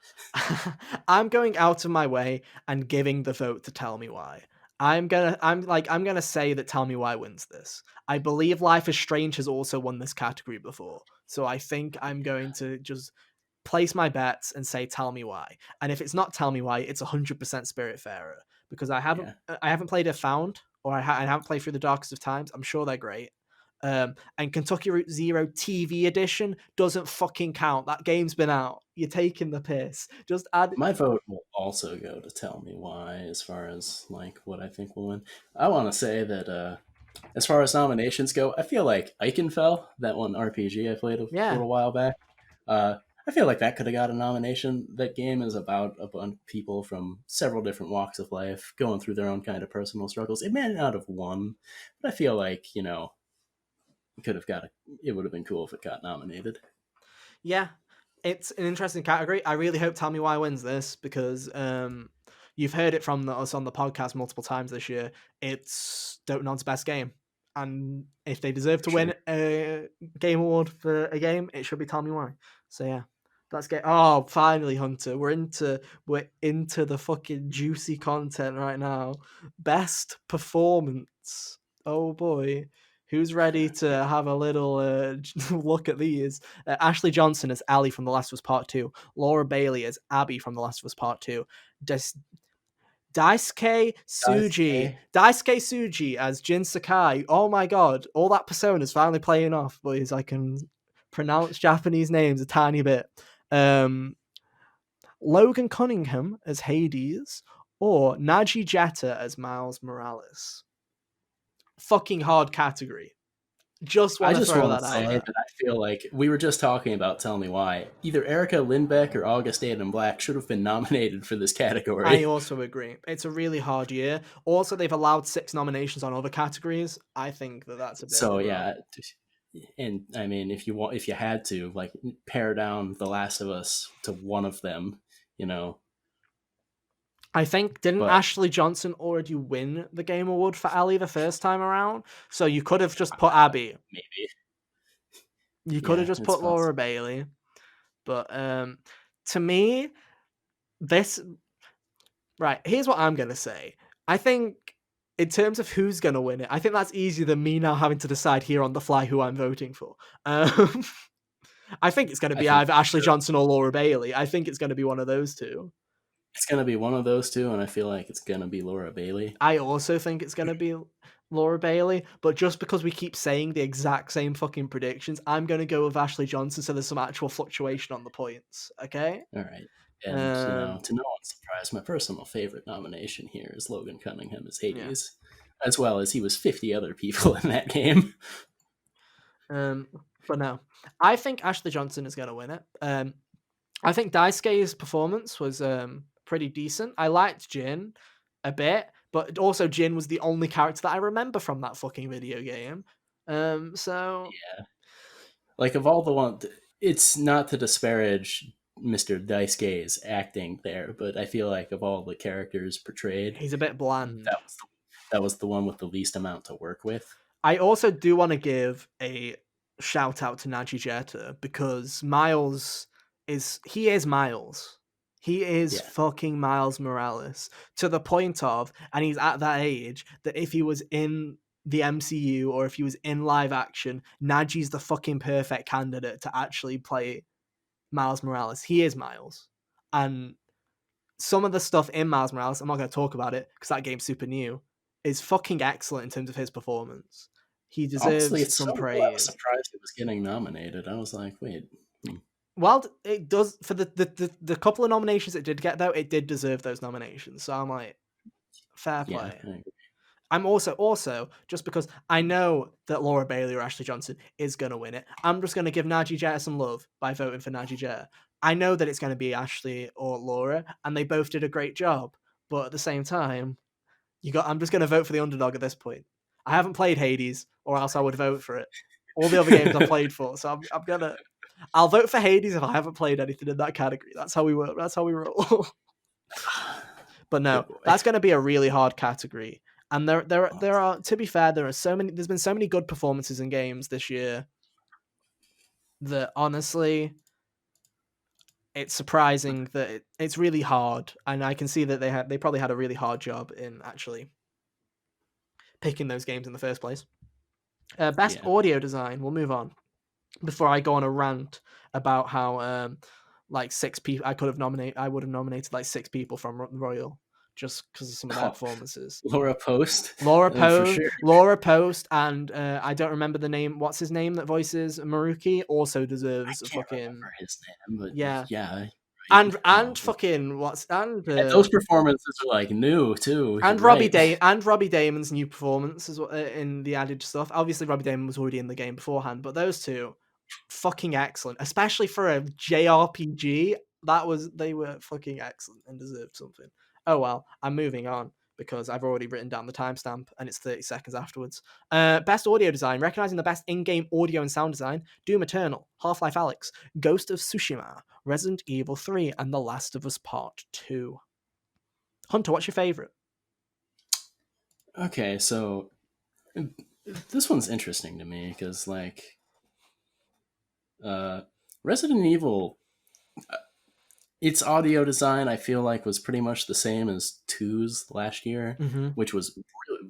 I'm going out of my way and giving the vote to Tell Me Why. I'm gonna say that Tell Me Why wins this. I believe Life is Strange has also won this category before. So I think I'm going to just place my bets and say Tell Me Why. And if it's not Tell Me Why, it's 100% Spiritfarer because Yeah, I haven't played a Found or I haven't played through the Darkest of Times. I'm sure they're great. And Kentucky Route Zero TV edition doesn't fucking count. That game's been out. You're taking the piss. Just add. my vote will also go to Tell Me Why as far as like what I think will win. I want to say that as far as nominations go, I feel like Eichenfell, that one RPG I played a Yeah. little while back, uh, I feel like that could have got a nomination. That game is about a bunch of people from several different walks of life going through their own kind of personal struggles. It may not have won, but I feel like, it could have got it would have been cool if it got nominated. Yeah, it's an interesting category. I really hope Tell Me Why wins this because you've heard it from us on the podcast multiple times this year. It's Dotanon's best game, and if they deserve to Sure. win a game award for a game, it should be Tell Me Why. So yeah, let's get. Oh, finally, Hunter, we're into the fucking juicy content right now. Best performance. Oh boy. Who's ready to have a little look at these? Ashley Johnson as Ellie from The Last of Us Part 2. Laura Bailey as Abby from The Last of Us Part 2. Des- Daisuke. Daisuke Tsuji as Jin Sakai. Oh my god, all that persona is finally playing off, boys. I can pronounce Japanese names a tiny bit. Logan Cunningham as Hades, or Naji Jetta as Miles Morales. Fucking hard category. Just I want to just throw want that to out say there. that I feel like we were just talking about Tell Me Why. Either Erica Lindbeck or August Aiden Black should have been nominated for this I category. also agree. It's a really hard year. Also, they've allowed 6 nominations on other categories. I think that that's a bit of a So rub. yeah, and I mean, if you had to like pare down The Last of Us to one of them, you know, I think, didn't but Ashley Johnson already win the Game Award for Ellie the first time around? So you could have just put Abby. maybe You could have yeah, just it's put Laura possible. Bailey. But to me, this right, here's what I'm gonna say. I think in terms of who's gonna win it, I think that's easier than me now having to decide here on the fly who I'm voting for. I think it's gonna I be think either Ashley Johnson or Laura Bailey. I think it's gonna be one of those two. it's gonna be one of those two, and I feel like it's gonna be Laura Bailey. I also think it's gonna be Laura Bailey, but just because we keep saying the exact same fucking predictions, I'm gonna go with Ashley Johnson so there's some actual fluctuation on the points. Okay? All right. And, Um, to no one's surprise, my personal favorite nomination here is Logan Cunningham as yeah. Hades, as well as he was 50 other people in that game. Um, but no, I think Ashley Johnson is gonna win it. I think Daisuke's performance was pretty decent. I liked Jin a bit, but also Jin was the only character that I remember from that fucking video game. So Like, of all the ones, it's not to disparage Mr. Daisuke's acting there, but I feel like of all the characters portrayed, he's a bit bland. that was that was the one with the least amount to work with. I also do want to give a shout out to Naji Jetta because Miles is Miles. He is Yeah. fucking Miles Morales to the point of, and he's at that age that if he was in the MCU or if he was in live action, Naji's the fucking perfect candidate to actually play Miles Morales. He is Miles. And some of the stuff in Miles Morales, I'm not going to talk about it because that game's super new, is fucking excellent in terms of his performance. He Honestly, deserves it's so some good. I was praise. surprised it was getting nominated. I was like, wait. Well, it does for the couple of nominations it did get though. It did deserve those nominations. So I'm like, fair Yeah. play. I'm also just because I know that Laura Bailey or Ashley Johnson is gonna win it. I'm just gonna give Naji Jetta some love by voting for Naji Jetta. I know that it's gonna be Ashley or Laura, and they both did a great job. But at the same time, I'm just gonna vote for the underdog at this point. I haven't played Hades, or else I would vote for it. All the other games I've played for, so I'm gonna. I'll vote for Hades if I haven't played anything in that category. That's how we work. That's how we roll. But no, Good boy. that's going to be a really hard category. And there are, to be fair, there are so many. There's been so many good performances in games this year that honestly, it's surprising that it's really hard. And I can see that they probably had a really hard job in actually picking those games in the first place. Best Yeah. audio design. We'll move on before I go on a rant about how like 6 people I would have nominated like 6 people from Royal just because of some of their Oh, performances. Laura Post, for sure. Laura Post, and I don't remember the name. What's his name that voices Maruki? Also I deserves a can't fucking remember his name, but yeah. yeah, right. And fucking what's And those performances are like new too. You're and right. Robbie Damon's new performance as well, in the added stuff. Obviously, Robbie Damon was already in the game beforehand, but those two fucking excellent, especially for a JRPG. They were fucking excellent and deserved something. Oh well, I'm moving on because I've already written down the timestamp and it's 30 seconds afterwards. Best audio design, recognizing the best in-game audio and sound design: Doom Eternal, Half-Life Alyx, Ghost of Tsushima, Resident Evil 3, and The Last of Us Part 2. Hunter, what's your favorite? Okay, so this one's interesting to me because like uh Resident Evil, its audio design I feel like was pretty much the same as 2's last year, Mm-hmm. which was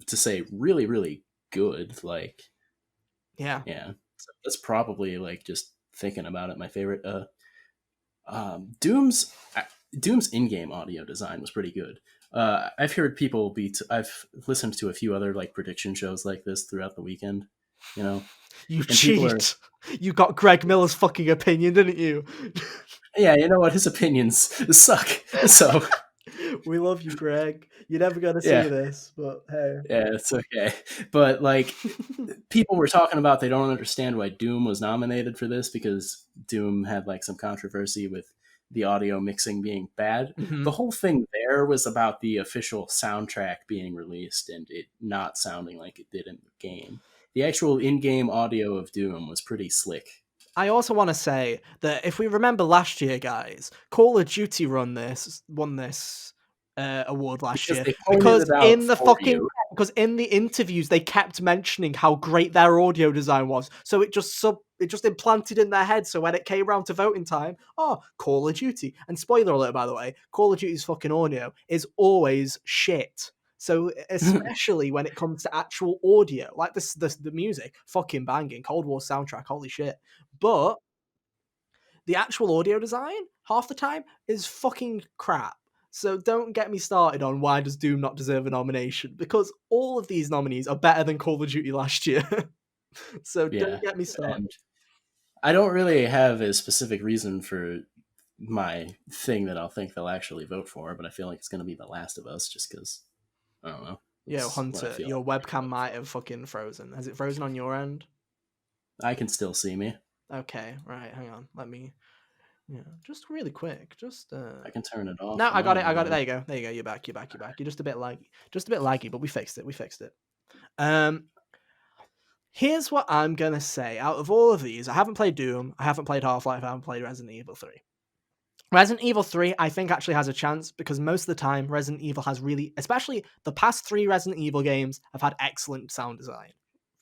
to say really really good. Like Yeah. yeah, so that's probably like just thinking about it my favorite. Doom's Doom's in-game audio design was pretty good. I've heard people I've listened to a few other like prediction shows like this throughout the weekend, you know, You and people are, cheat. You got Greg Miller's fucking opinion, didn't you? yeah, you know what, his opinions suck. So We love you, Greg. You're never gonna see yeah, this, but hey. yeah, it's okay. But like, people were talking about they don't understand why Doom was nominated for this because Doom had like some controversy with the audio mixing being bad. The Mhm. whole thing there was about the official soundtrack being released and it not sounding like it did in the game. The actual in-game audio of Doom was pretty slick I also want to say that if we remember last year, guys, Call of Duty won this award last because year they pointed it out for you. because in the interviews they kept mentioning how great their audio design was. So it just implanted in their head. So when it came around to voting time, oh, Call of Duty. And spoiler alert, by the way, Call of Duty's fucking audio is always shit. So especially when it comes to actual audio, like the music, fucking banging, Cold War soundtrack, holy shit. But the actual audio design, half the time, is fucking crap. So don't get me started on why does Doom not deserve a nomination, because all of these nominees are better than Call of Duty last year. So Yeah, don't get me started. and I don't really have a specific reason for my thing that I'll think they'll actually vote for, but I feel like it's going to be The Last of Us just because, I don't know. Yo, That's what I Hunter, feel your like they're webcam gonna vote might have fucking frozen. Has it frozen on your end? for. I can still see me. Okay, right, hang on. Let me yeah, just really quick. Just I can turn it off no, from I got it. my I end got it. though. There you go. There you go. You're back. You're back. You're back. You're just a bit laggy. Just a bit laggy, but we fixed it. We fixed it. Um Here's what I'm gonna say. Out of all of these, I haven't played Doom, I haven't played Half-Life, I haven't played Resident Evil 3. Resident Evil 3, I think, actually has a chance because most of the time, Resident Evil has really, especially the past three Resident Evil games, have had excellent sound design.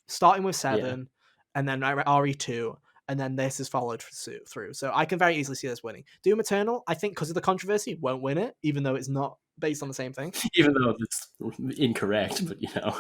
Starting with Yeah. 7, and then RE2, and then this is followed through. So I can very easily see this winning. Doom Eternal, I think, because of the controversy, won't win it, even though it's not based on the same thing. Even though it's incorrect, but you know.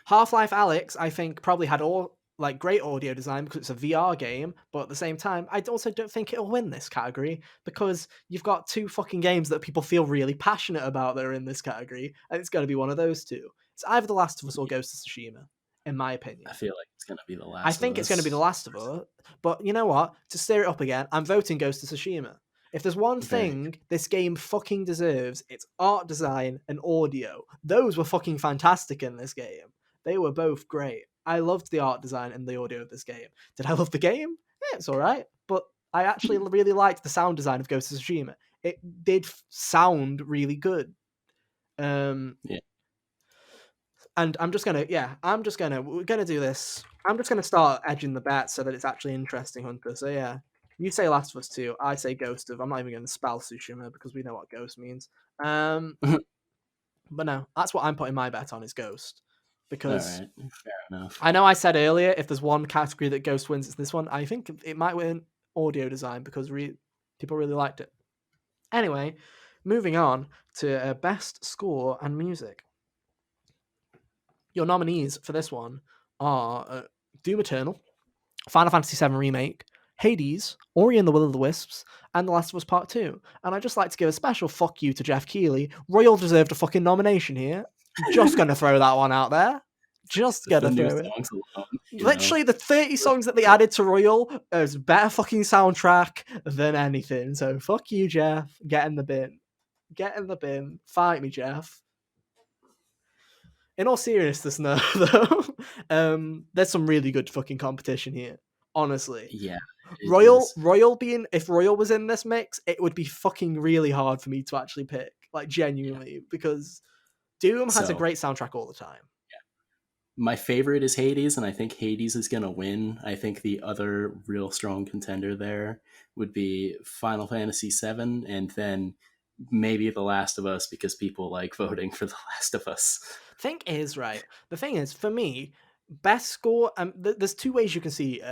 Half-Life Alyx, I think, probably had all like great audio design because it's a VR game, but at the same time, I also don't think it'll win this category because you've got two fucking games that people feel really passionate about that are in this category, and it's going to be one of those two. It's either The Last of Us or Ghost of Tsushima, in my I opinion. feel like it's going to be The I Last of think it's going to be The Us. Last of Us, but you know what? To stir it up again, I'm voting Ghost of Tsushima. If there's one Very. thing this game fucking deserves, it's art design and audio. Those were fucking fantastic in this game. They were both great. I loved the art design and the audio of this game. Did I love the game? Yeah, it's all right. But I actually really liked the sound design of Ghost of Tsushima. It did sound really good. Yeah. And we're gonna do this. I'm just gonna start edging the bet so that it's actually interesting, Hunter. So yeah, you say Last of Us 2, I say Ghost of. I'm not even gonna spell Tsushima because we know what Ghost means. Um, but no, that's what I'm putting my bet on is Ghost All because right. Fair enough. I know I said earlier if there's one category that Ghost wins, it's this one. I think it might win audio design because people really liked it. Anyway, moving on to best score and music. Your nominees for this one are Doom Eternal, Final Fantasy VII Remake, Hades, Ori and the Will of the Wisps, and The Last of Us Part 2. And I'd just like to give a special fuck you to Jeff Keighley. Royal deserved a fucking nomination here. Just gonna throw that one out there. Just The gonna new throw it. songs alone, you know. Literally, the 30 songs that they added to Royal is better fucking soundtrack than anything. So fuck you, Jeff. Get in the bin. Get in the bin. Fight me, Jeff. In all seriousness, no, though, there's some really good fucking competition here. Honestly, Yeah, it Royal, is. Royal being if Royal was in this mix, it would be fucking really hard for me to actually pick, like Yeah. genuinely, because Doom has a So great soundtrack all the time. my favorite is Hades, and I think Hades is going to win. I think the other real strong contender there would be Final Fantasy VII, and then maybe The Last of Us because people like voting for The Last of Us. The thing is, for me, best score. There's two ways you can see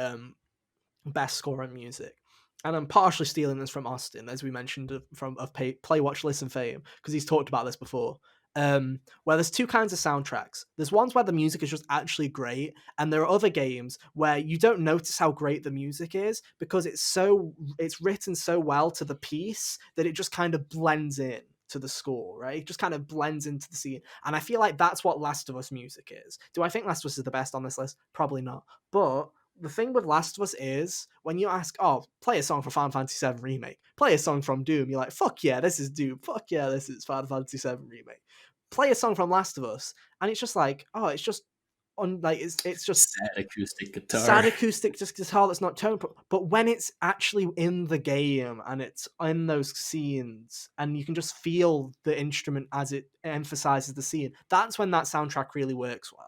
best score in music. And I'm partially stealing this from Austin, as we mentioned of Play, Watch, Listen fame, because he's talked about this before. Where there's two kinds of soundtracks. There's ones where the music is just actually great, and there are other games where you don't notice how great the music is because it's written so well to the piece that it just kind of blends in. to the score, right? It just kind of blends into the scene. And I feel like that's what Last of Us music is. Do I think Last of Us is the best on this list? Probably not. But the thing with Last of Us is when you ask, oh, play a song from Final Fantasy VII Remake, play a song from Doom, you're like, fuck yeah, this is Doom. Fuck yeah, this is Final Fantasy VII Remake. Play a song from Last of Us, and it's just like, oh, it's just on like it's just Sad acoustic sad guitar. acoustic just guitar that's not tone, but when it's actually in the game and it's in those scenes and you can just feel the instrument as it emphasizes the scene, that's when that soundtrack really works well.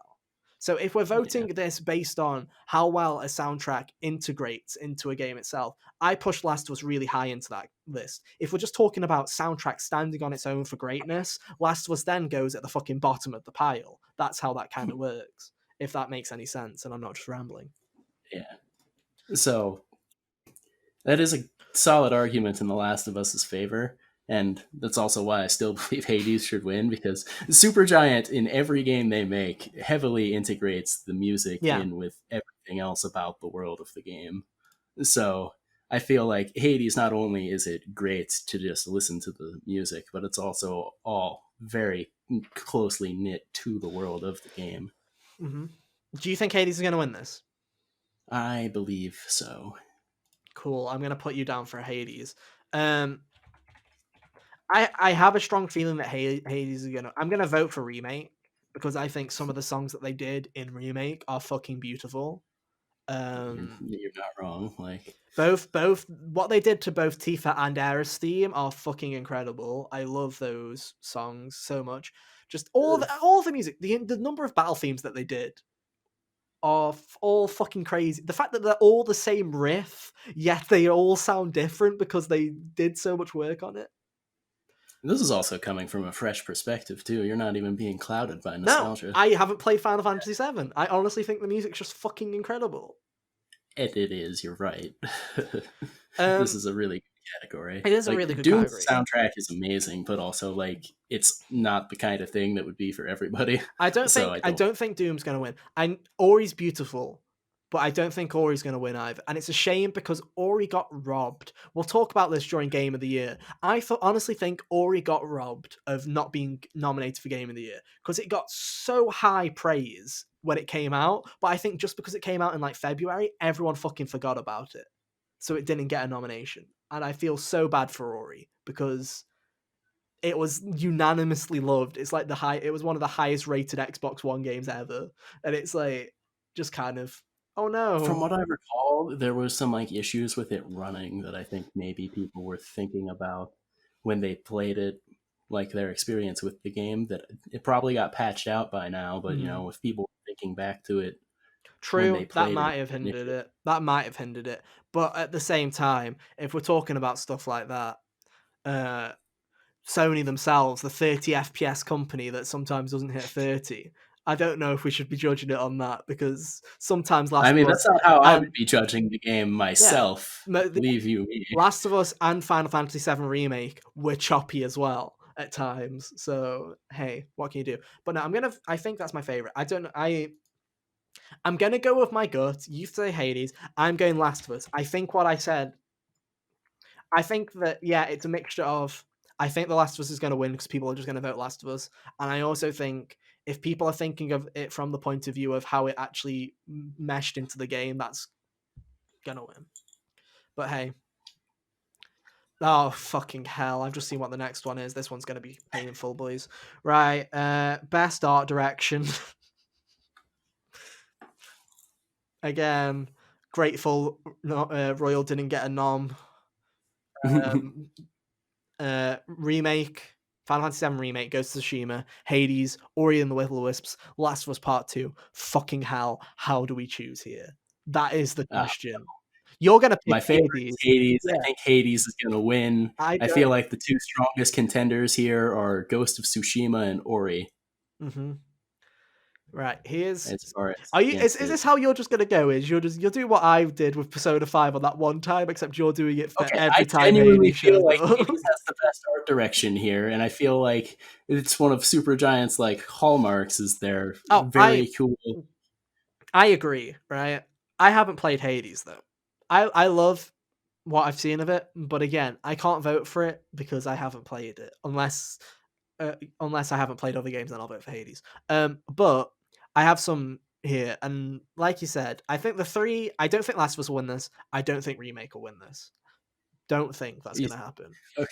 So if we're Yeah. voting this based on how well a soundtrack integrates into a game itself, I push Last of Us really high into that list. If we're just talking about soundtrack standing on its own for greatness, Last of Us then goes at the fucking bottom of the pile. That's how that kind of works, if that makes any sense, and I'm not just rambling. Yeah. So that is a solid argument in The Last of Us's favor. And that's also why I still believe Hades should win, because Supergiant in every game they make heavily integrates the music Yeah. in with everything else about the world of the game. So I feel like Hades, not only is it great to just listen to the music, but it's also all very closely knit to the world of the game. Hmm. Do you think Hades is going to win this? I believe so. Cool. I'm going to put you down for Hades. Um, I have a strong feeling that Hades is going to. I'm going to vote for Remake because I think some of the songs that they did in Remake are fucking beautiful. You're not wrong. Like, Both what they did to both Tifa and Aerith's theme are fucking incredible. I love those songs so much. Just all the music, the number of battle themes that they did are all fucking crazy. The fact that they're all the same riff, yet they all sound different because they did so much work on it. this is also coming from a fresh perspective too. You're not even being clouded by No, nostalgia. I haven't played Final Fantasy VII. I honestly think the music's just fucking incredible. It is. You're right. This Um, is a really good category. it is a really Like good Doom's category. soundtrack is amazing, but also like it's not the kind of thing that would be for everybody. I don't So think I I don't. don't think Doom's gonna win. And Ori's beautiful, but I don't think Ori's gonna win either. And it's a shame because Ori got robbed. We'll talk about this during Game of the Year. Honestly think Ori got robbed of not being nominated for Game of the Year because it got so high praise when it came out. But I think just because it came out in like February, everyone fucking forgot about it, so it didn't get a nomination. And I feel so bad for Ori because it was unanimously loved. It's like it was one of the highest rated Xbox One games ever. And it's like just kind of, oh From no. what I recall, there was some like issues with it running that I think maybe people were thinking about when they played it, like their experience with the game. That it probably got patched out by now, but you Mhm. know, if people were thinking back to it when they True, that played it might have hindered initially. it. That might have hindered it. But at the same time, if we're talking about stuff like that, uh Sony themselves, the 30 FPS company that sometimes doesn't hit 30, I don't know if we should be judging it on that because sometimes I Last mean, of that's Us not how I would and be judging the game yeah, myself. the Believe you me. Last of Us and Final Fantasy VII Remake were choppy as well at times. So hey, what can you do? But no, I think that's my favorite. I don't. I'm gonna go with my gut. You say Hades. I'm going Last of Us. I think what I said. I think that yeah, it's a mixture of. I think The Last of Us is going to win because people are just going to vote Last of Us, and I also think if people are thinking of it from the point of view of how it actually meshed into the game, that's gonna win. But hey, oh fucking hell! I've just seen what the next one is. This one's gonna be painful, boys. Right, best art direction. Again, grateful Royal didn't get a nom. Um, remake. Final Fantasy VII Remake, Ghost of Tsushima, Hades, Ori and the Will of Wisps, Last of Us Part 2. Fucking hell, how do we choose here? That is the uh, question. You're gonna pick my favorite is Hades. Hades. I Yeah. think Hades is going to win. I I don't. feel like the two strongest contenders here are Ghost of Tsushima and Ori, Mhm. Right, here's as far as are you against is it. this how you're just gonna go? Is you'll do what I did with Persona 5 on that one time, except you're doing it for Okay, I every time genuinely Hades feel shows like up. Hades has the best art direction here, and I feel like it's one of Supergiant's like hallmarks is their Oh, very cool. I agree, right? I haven't played Hades though. I love what I've seen of it, but again, I can't vote for it because I haven't played it. Unless I haven't played other games, then I'll vote for Hades. But I have some here, and like you said, I think the three. I don't think Last of Us will win this. I don't think Remake will win this. Don't think that's gonna happen. Okay.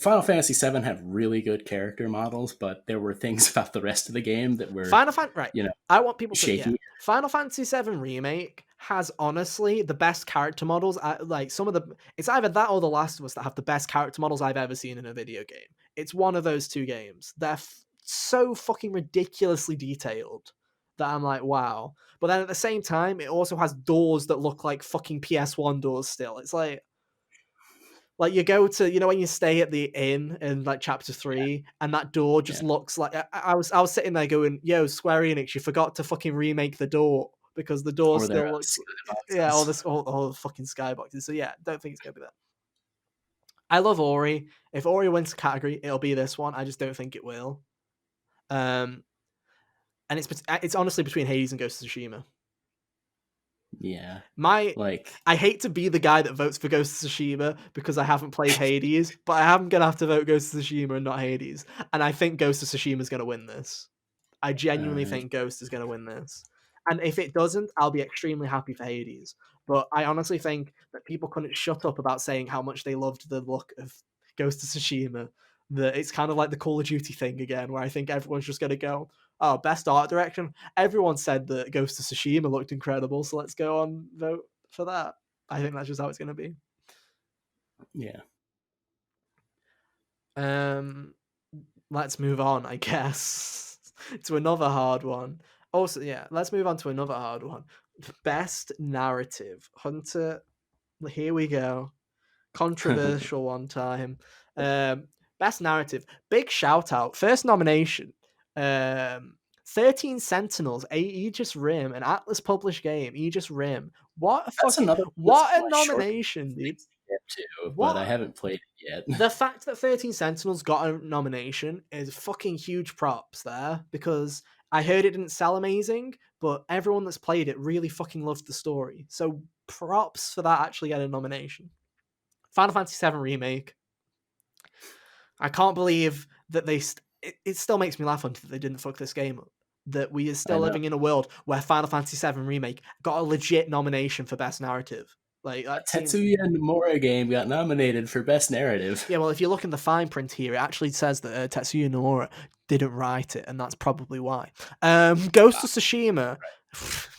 Final Fantasy VII had really good character models, but there were things about the rest of the game that were, Right. you know, I want people to shaky. Final Fantasy VII Remake has honestly the best character models. Like some of the, it's either that or The Last of Us that have the best character models I've ever seen in a video game. It's one of those two games. They're so fucking ridiculously detailed that I'm like, wow. But then at the same time, it also has doors that look like fucking PS1 doors. Still, it's like you go to, when you stay at the inn in like chapter 3 and that door just Yeah. looks like, I was sitting there going, yo, Square Enix, you forgot to fucking remake the door because the door Or there still are looks, yeah, all skyboxes. this all the fucking skyboxes. So yeah, don't think it's gonna be that. I love Ori. If Ori wins the category, it'll be this one. I just don't think it will. um and it's honestly between Hades and Ghost of Tsushima. Yeah. My Like, I hate to be the guy that votes for Ghost of Tsushima because I haven't played Hades, but I am gonna have to vote Ghost of Tsushima and not Hades. And I think Ghost of Tsushima is gonna win this. I genuinely uh, think Ghost is gonna win this. And if it doesn't, I'll be extremely happy for Hades. But I honestly think that people couldn't shut up about saying how much they loved the look of Ghost of Tsushima. That it's kind of like the Call of Duty thing again, where I think everyone's just gonna go, "Oh, best art direction." Everyone said that Ghost of Tsushima looked incredible, so let's go on vote for that. I think that's just how it's gonna be. yeah. Um, let's move on, I guess, to another hard one. Also, yeah, let's move on to another hard one. Best narrative. Hunter, here we go. Controversial one time. Um, Best narrative. Big shout out. First nomination. 13 Sentinels, a Aegis Rim, an Atlas published game, Aegis Rim. That's another one that's What on a my short nomination, dude. list to get to, but I What haven't played it yet. the fact that 13 Sentinels got a nomination is fucking huge props there because I heard it didn't sell amazing, but everyone that's played it really fucking loved the story. So props for that actually getting a nomination. Final Fantasy VII Remake. I can't believe that it still makes me laugh until they didn't fuck this game up. That we are I still know. living in a world where Final Fantasy VII Remake got a legit nomination for Best Narrative. Like, A that seems. Tetsuya Nomura game got nominated for Best Narrative. Yeah, well, if you look in the fine print here, it actually says that Tetsuya Nomura didn't write it, and that's probably why. Ghost of Tsushima,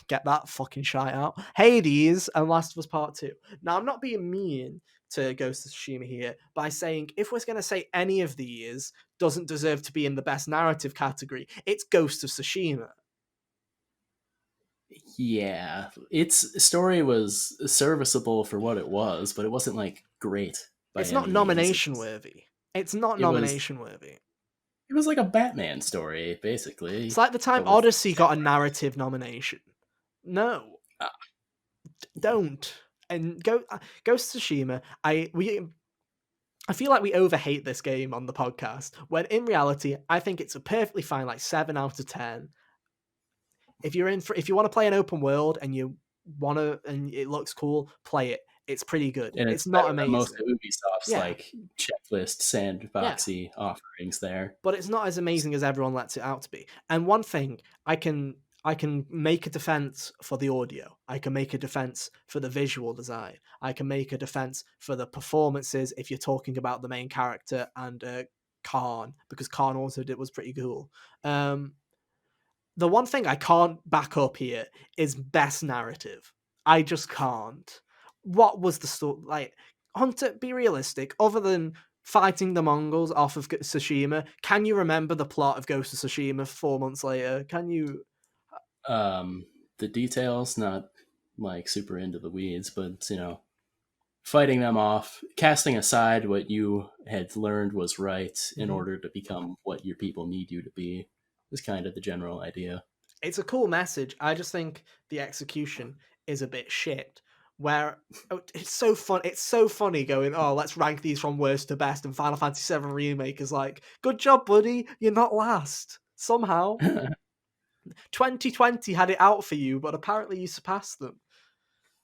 get that fucking shite out. Hades and Last of Us Part 2. Now, I'm not being mean to Ghost of Tsushima here by saying if we're going to say any of these doesn't deserve to be in the best narrative category, it's Ghost of Tsushima. Yeah, its story was serviceable for what it was, but it wasn't like great by It's not any means. nomination worthy. It's not It was nomination worthy. it was like a Batman story, It's basically, like the time but with Odyssey got a samurai. narrative nomination. No, don't. And Ghost of Tsushima, I feel like we overhate this game on the podcast, when in reality, I think it's a perfectly fine, like 7 out of 10. If if you want to play an open world and and it looks cool, play it. It's pretty good. And it's It's not better than most amazing. of Ubisoft's Yeah, like checklist yeah. sandboxy offerings there. But it's not as amazing as everyone lets it out to be. And one thing I can make a defense for the audio. I can make a defense for the visual design. I can make a defense for the performances if you're talking about the main character and Khan, because Khan also was pretty cool. The one thing I can't back up here is best narrative. I just can't. What was the story like? Hunter, be realistic. Other than fighting the Mongols off of Tsushima, can you remember the plot of Ghost of Tsushima 4 months later? Can you? Um, the details, not like super into the weeds, but fighting them off, casting aside what you had learned was right in Mhm. order to become what your people need you to be, is kind of the general idea. It's a cool message. I just think the execution is a bit shit. Where it's so fun, it's so funny going, oh, let's rank these from worst to best, and Final Fantasy VII Remake is like, good job, buddy, you're not last. Somehow, 2020 had it out for you, but apparently you surpassed them.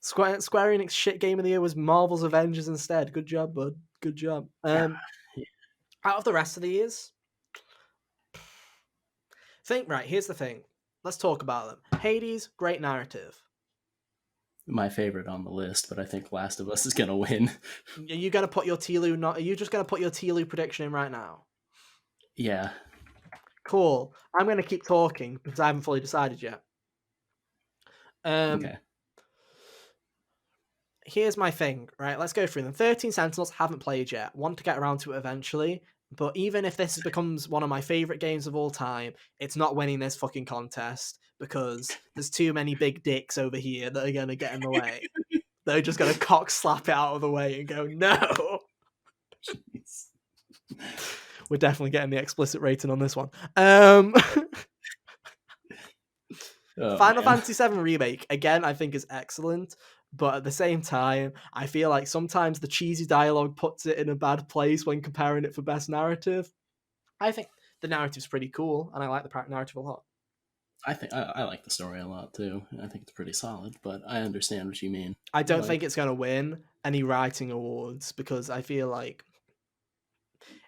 Square Enix shit game of the year was Marvel's Avengers instead. Good job, bud. Good job. Yeah, Out of the rest of the years, right, here's the thing. Let's talk about them. Hades, great narrative. my favorite on the list, but I think Last of Us is gonna win. Are you gonna put your Tlu? Not? Are you just gonna put your Tlu prediction in right now? Yeah. Cool. I'm gonna keep talking because I haven't fully decided yet. Okay. Here's my thing, right? Let's go through them. 13 Sentinels, haven't played yet. Want to get around to it eventually. But even if this becomes one of my favorite games of all time, it's not winning this fucking contest because there's too many big dicks over here that are going to get in the way. They're just going to cock slap it out of the way and go, no. We're definitely getting the explicit rating on this one. Final Fantasy VII Remake, again, I think is excellent. But at the same time, I feel like sometimes the cheesy dialogue puts it in a bad place when comparing it for best narrative. I think the narrative's pretty cool, and I like the narrative a lot. I think I like the story a lot too. I think it's pretty solid, but I understand what you mean. I don't think it's going to win any writing awards because I feel like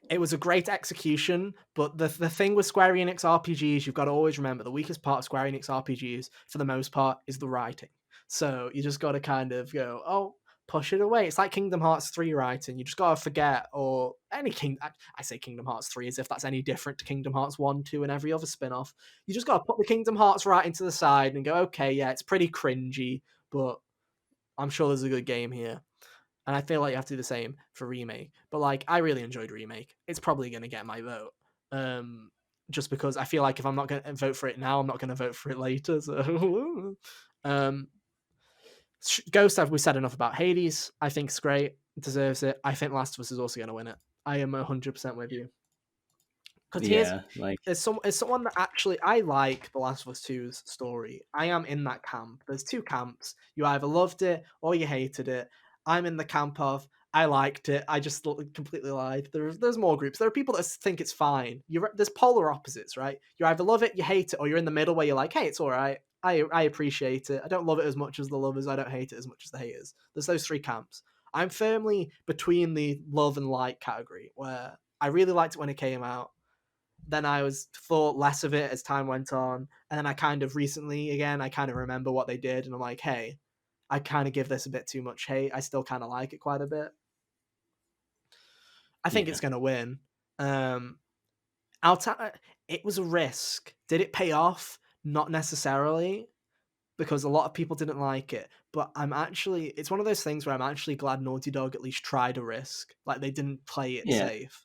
it was a great execution, but the thing with Square Enix RPGs, you've got to always remember the weakest part of Square Enix RPGs, for the most part, is the writing. So you just got to kind of go, oh, push it away. It's like Kingdom Hearts 3 writing. You just got to forget, or any I say Kingdom Hearts 3 as if that's any different to Kingdom Hearts 1, 2, and every other spin off. You just got to put the Kingdom Hearts writing to the side and go, okay, yeah, it's pretty cringy, but I'm sure there's a good game here. And I feel like you have to do the same for Remake. But like, I really enjoyed Remake. It's probably going to get my vote. Just because I feel like if I'm not going to vote for it now, I'm not going to vote for it later. So, Ghost, we said enough about. Hades, I think it's great. Deserves it. I think Last of Us is also going to win it. I am 100% with you. Because there's someone that actually, I like The Last of Us 2's story. I am in that camp. There's two camps. You either loved it or you hated it. I'm in the camp of I liked it. I just completely lied. There's more groups. There are people that think it's fine. There's polar opposites, right? You either love it, you hate it, or you're in the middle where you're like, hey, it's all right. I appreciate it. I don't love it as much as the lovers. I don't hate it as much as the haters. There's those three camps. I'm firmly between the love and like category, where I really liked it when it came out. Then I thought less of it as time went on, and then I kind of recently again I kind of remember what they did, and I'm like, hey, I kind of give this a bit too much hate. I still kind of like it quite a bit. I think it's going to win. It was a risk. Did it pay off? Not necessarily, because a lot of people didn't like it. But it's one of those things where I'm actually glad Naughty Dog at least tried a risk. Like, they didn't play it safe.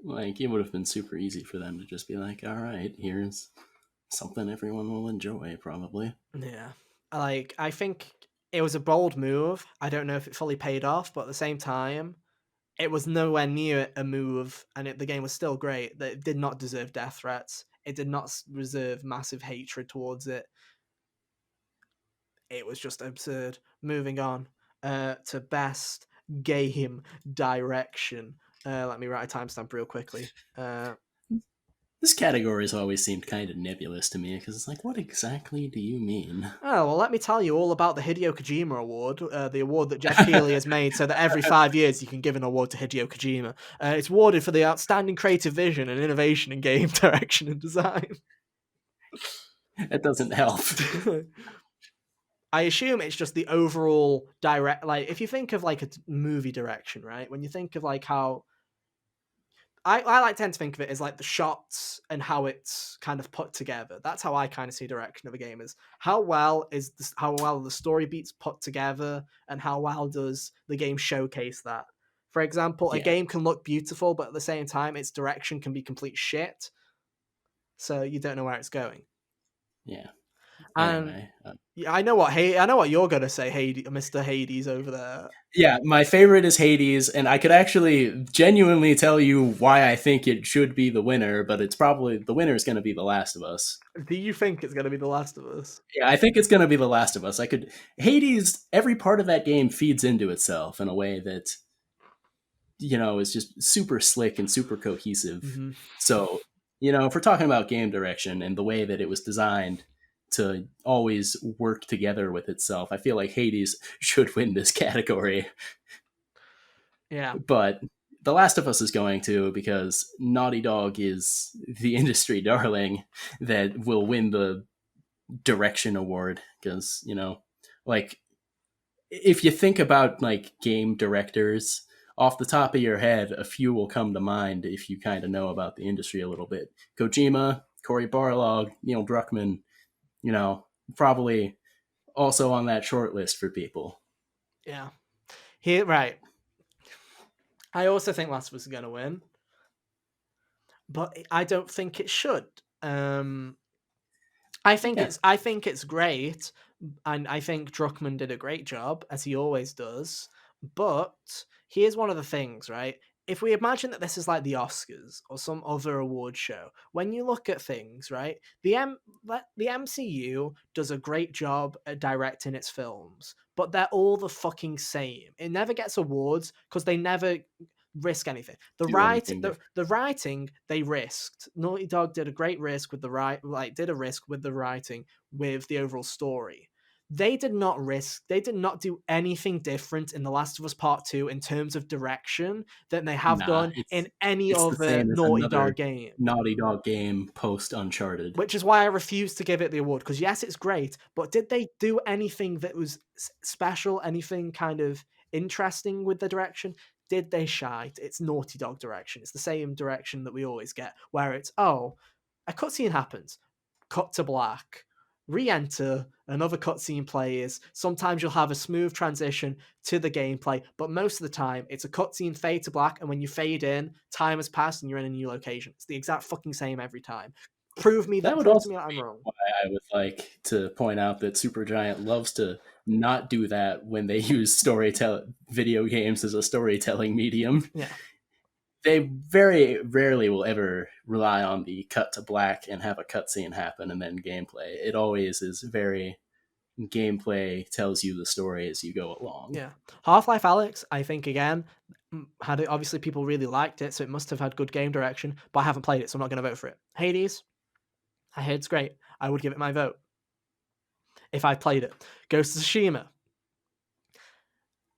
Like, it would have been super easy for them to just be like, all right, here's something everyone will enjoy, probably. Yeah. Like, I think it was a bold move. I don't know if it fully paid off, but at the same time, it was nowhere near a move, and the game was still great. It did not deserve death threats. It did not reserve massive hatred towards it. It was just absurd. Moving on to best game direction. Let me write a timestamp real quickly. This category has always seemed kind of nebulous to me because it's like, what exactly do you mean? Oh, well, let me tell you all about the Hideo Kojima Award, the award that Jeff Keighley has made so that every 5 years you can give an award to Hideo Kojima. It's awarded for the outstanding creative vision and innovation in game direction and design. It doesn't help. I assume it's just the overall like, if you think of like a movie direction, right? When you think of like how I tend to think of it as like the shots and how it's kind of put together. That's how I kind of see direction of a game, is how well the story beats put together, and how well does the game showcase that. For example, a game can look beautiful, but at the same time, its direction can be complete shit. So you don't know where it's going. Yeah. Anyway, I know what you're gonna say, Mr. Hades over there. Yeah, my favorite is Hades, and I could actually genuinely tell you why I think it should be the winner, but it's probably the winner is going to be The Last of Us. Do you think it's going to be The Last of Us? Yeah, I think it's going to be The Last of Us. Hades, every part of that game feeds into itself in a way that, is just super slick and super cohesive. Mm-hmm. So, if we're talking about game direction and the way that it was designed, to always work together with itself. I feel like Hades should win this category, Yeah. but The Last of Us is going to, because Naughty Dog is the industry darling that will win the direction award. Because, like, if you think about like game directors off the top of your head, a few will come to mind if you kind of know about the industry a little bit. Kojima, Cory Barlog, Neil Druckmann, probably also on that short list for people. Yeah. Here, right. I also think Last of Us is going to win, but I don't think it should. Um, Yeah, I think it's great, and I think Druckmann did a great job as he always does. But here's one of the things, right? If we imagine that this is like the Oscars or some other award show, when you look at things, right? The MCU does a great job at directing its films, but they're all the fucking same. It never gets awards because they never risk anything. do anything different. The writing they risked. Naughty Dog did a great risk with the did a risk with the writing with the overall story. They did not risk. They did not do anything different in The Last of Us Part 2 in terms of direction than they have Nah, done it's in any it's the other same as Naughty another Dog game. Naughty Dog game post Uncharted. Which is why I refuse to give it the award, because yes, it's great, but did they do anything that was special, anything kind of interesting with the direction? Did they shite? It's Naughty Dog direction. It's the same direction that we always get, where it's, oh, a cutscene happens, cut to black, re-enter, another cutscene plays. Sometimes you'll have a smooth transition to the gameplay, but most of the time it's a cutscene fade to black, and when you fade in, time has passed and you're in a new location. It's the exact fucking same every time. That would Prove to also me that I'm be wrong. why I would like to point out that Supergiant loves to not do that when they use video games as a storytelling medium. Yeah. They very rarely will ever rely on the cut to black and have a cutscene happen and then gameplay. It always is very gameplay tells you the story as you go along. Yeah. Half-Life Alex, I think again, had it obviously people really liked it, so it must have had good game direction, but I haven't played it, so I'm not going to vote for it. Hades, I heard it's great. I would give it my vote if I played it. Ghost of Tsushima,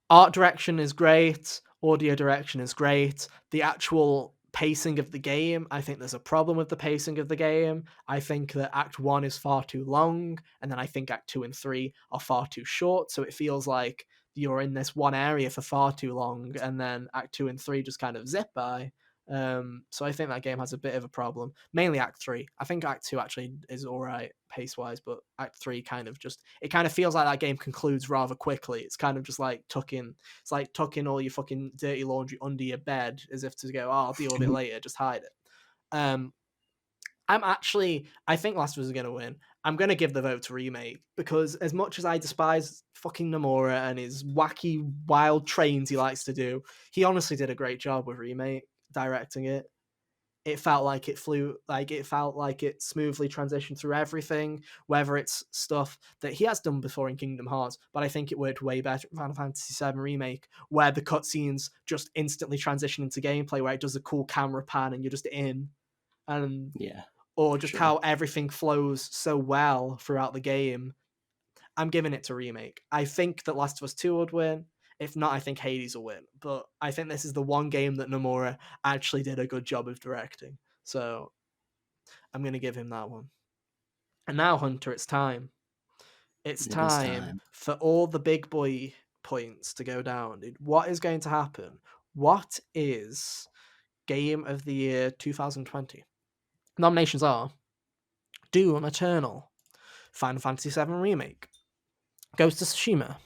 art direction is great, audio direction is great. The actual pacing of the game, I think there's a problem with the pacing of the game. I think that Act 1 is far too long, and then I think Act 2 and 3 are far too short, so it feels like you're in this one area for far too long, and then Act 2 and 3 just kind of zip by. So I think that game has a bit of a problem. Mainly Act 3. I think Act 2 actually is all right pace wise, but Act 3 kind of just it kind of feels like that game concludes rather quickly. It's kind of just like tucking all your fucking dirty laundry under your bed as if to go, oh, I'll deal with it later, just hide it. Um, I think Last of Us is going to win. I'm going to give the vote to Remake because as much as I despise fucking Nomura and his wacky, wild trains he likes to do, he honestly did a great job with Remake directing it. It felt like it felt like it smoothly transitioned through everything, whether it's stuff that he has done before in Kingdom Hearts, but I think it worked way better in Final Fantasy VII Remake, where the cutscenes just instantly transition into gameplay, where it does a cool camera pan and you're just in, and Yeah, or for just sure. how everything flows so well throughout the game. I'm giving it to Remake. I think that Last of Us 2 would win. If not, I think Hades will win. But I think this is the one game that Nomura actually did a good job of directing. So I'm going to give him that one. And now, Hunter, it's time. It's It is time time. for all the big boy points to go down. What is going to happen? What is Game of the Year 2020? Nominations are Doom Eternal, Final Fantasy VII Remake, Ghost of Tsushima,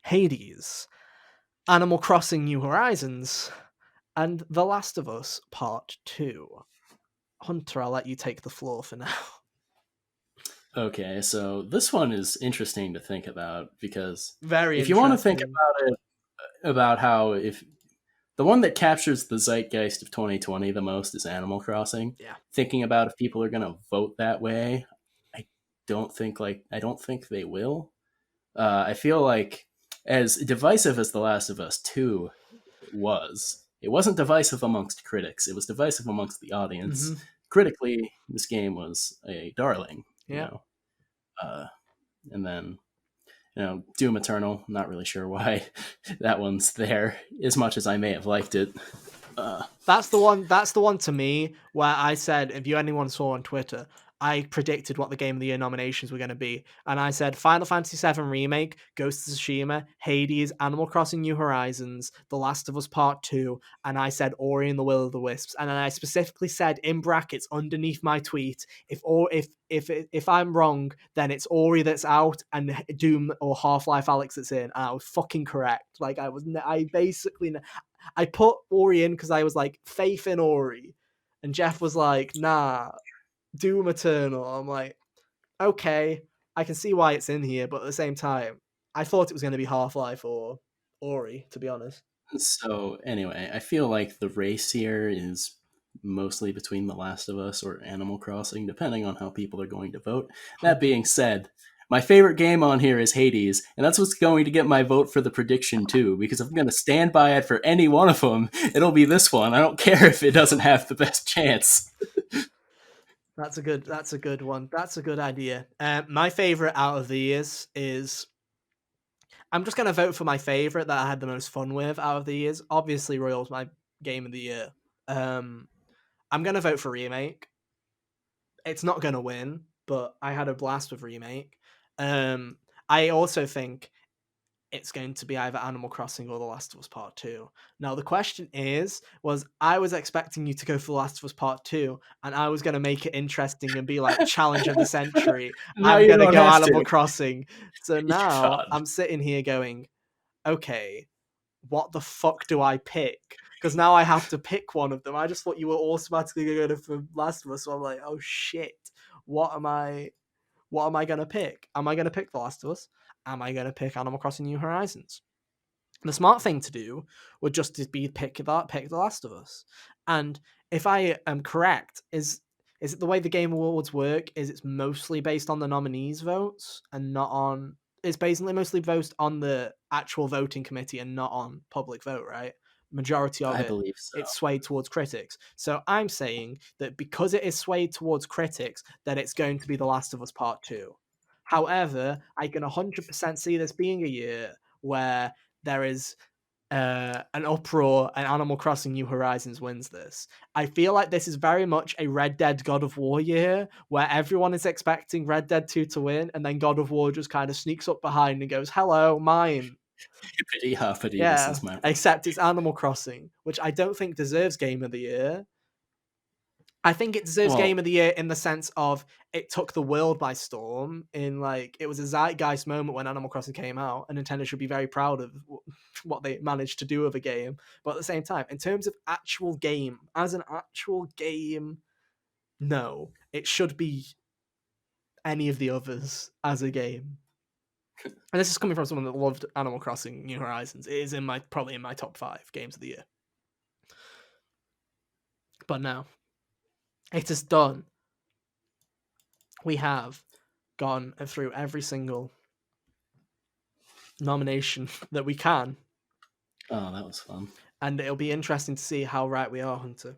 Hades, Animal Crossing New Horizons, and The Last of Us Part 2. Hunter, I'll let you take the floor for now. Okay, so this one is interesting to think about because Very if you want to think interesting. about it, about how if the one that captures the zeitgeist of 2020 the most is Animal Crossing. Yeah. Thinking about if people are going to vote that way, I don't think they will. I feel like as divisive as The Last of Us 2 was, it wasn't divisive amongst critics. It was divisive amongst the audience. Mm-hmm. Critically, this game was a darling, you Yeah. know. And then, Doom Eternal. Not really sure why that one's there as much as I may have liked it. That's the one. That's the one to me where I said, if you anyone saw on Twitter, I predicted what the Game of the Year nominations were going to be, and I said Final Fantasy VII Remake, Ghost of Tsushima, Hades, Animal Crossing: New Horizons, The Last of Us Part Two, and I said Ori and the Will of the Wisps, and then I specifically said in brackets underneath my tweet, if I'm wrong, then it's Ori that's out and Doom or Half-Life Alex that's in, and I was fucking correct. Like I basically I put Ori in because I was like, faith in Ori. And Jeff was like, nah, Doom Eternal. I'm like, okay, I can see why it's in here, but at the same time, I thought it was going to be Half-Life or Ori, to be honest. So anyway, I feel like the race here is mostly between The Last of Us or Animal Crossing, depending on how people are going to vote. That being said, my favorite game on here is Hades, and that's what's going to get my vote for the prediction too, because if I'm going to stand by it for any one of them, it'll be this one. I don't care if it doesn't have the best chance. That's a good one. That's a good idea. My favorite out of the years is I'm just gonna vote for my favorite that I had the most fun with out of the years. Obviously, Royal's my game of the year. Um, I'm gonna vote for remake. It's not gonna win, but I had a blast with remake. Um, I also think it's going to be either Animal Crossing or The Last of Us Part 2. Now, the question was I was expecting you to go for The Last of Us Part 2, and I was going to make it interesting and be like, challenge of the century. Now I'm you going to don't go have Animal to. Crossing. So now God. I'm sitting here going, okay, what the fuck do I pick? Because now I have to pick one of them. I just thought you were automatically going to go for Last of Us, so I'm like, oh shit, what am I? What am I going to pick? Am I going to pick The Last of Us? Am I going to pick Animal Crossing: New Horizons? The smart thing to do would just be pick The Last of Us. And if I am correct, is it the way the Game Awards work? Is it's mostly based on the nominees' votes and not on? It's basically mostly based on the actual voting committee and not on public vote, right? Majority of I it, believe so. it's swayed towards critics. So I'm saying that because it is swayed towards critics, that it's going to be The Last of Us Part Two. However, I can 100% see this being a year where there is an uproar and Animal Crossing: New Horizons wins this. I feel like this is very much a Red Dead God of War year where everyone is expecting Red Dead 2 to win and then God of War just kind of sneaks up behind and goes, hello, mine. Hippity hoppity, this Yeah, is my one. except it's Animal Crossing, which I don't think deserves Game of the Year. I think it deserves Game Well, of the Year in the sense of it took the world by storm. In like it was a zeitgeist moment when Animal Crossing came out, and Nintendo should be very proud of what they managed to do with a game. But at the same time, in terms of actual game, as an actual game, no, it should be any of the others as a game. And this is coming from someone that loved Animal Crossing: New Horizons. It is probably in my top 5 games of the year. But now it is done. We have gone through every single nomination that we can, oh, that was fun. and it'll be interesting to see how right we are, Hunter.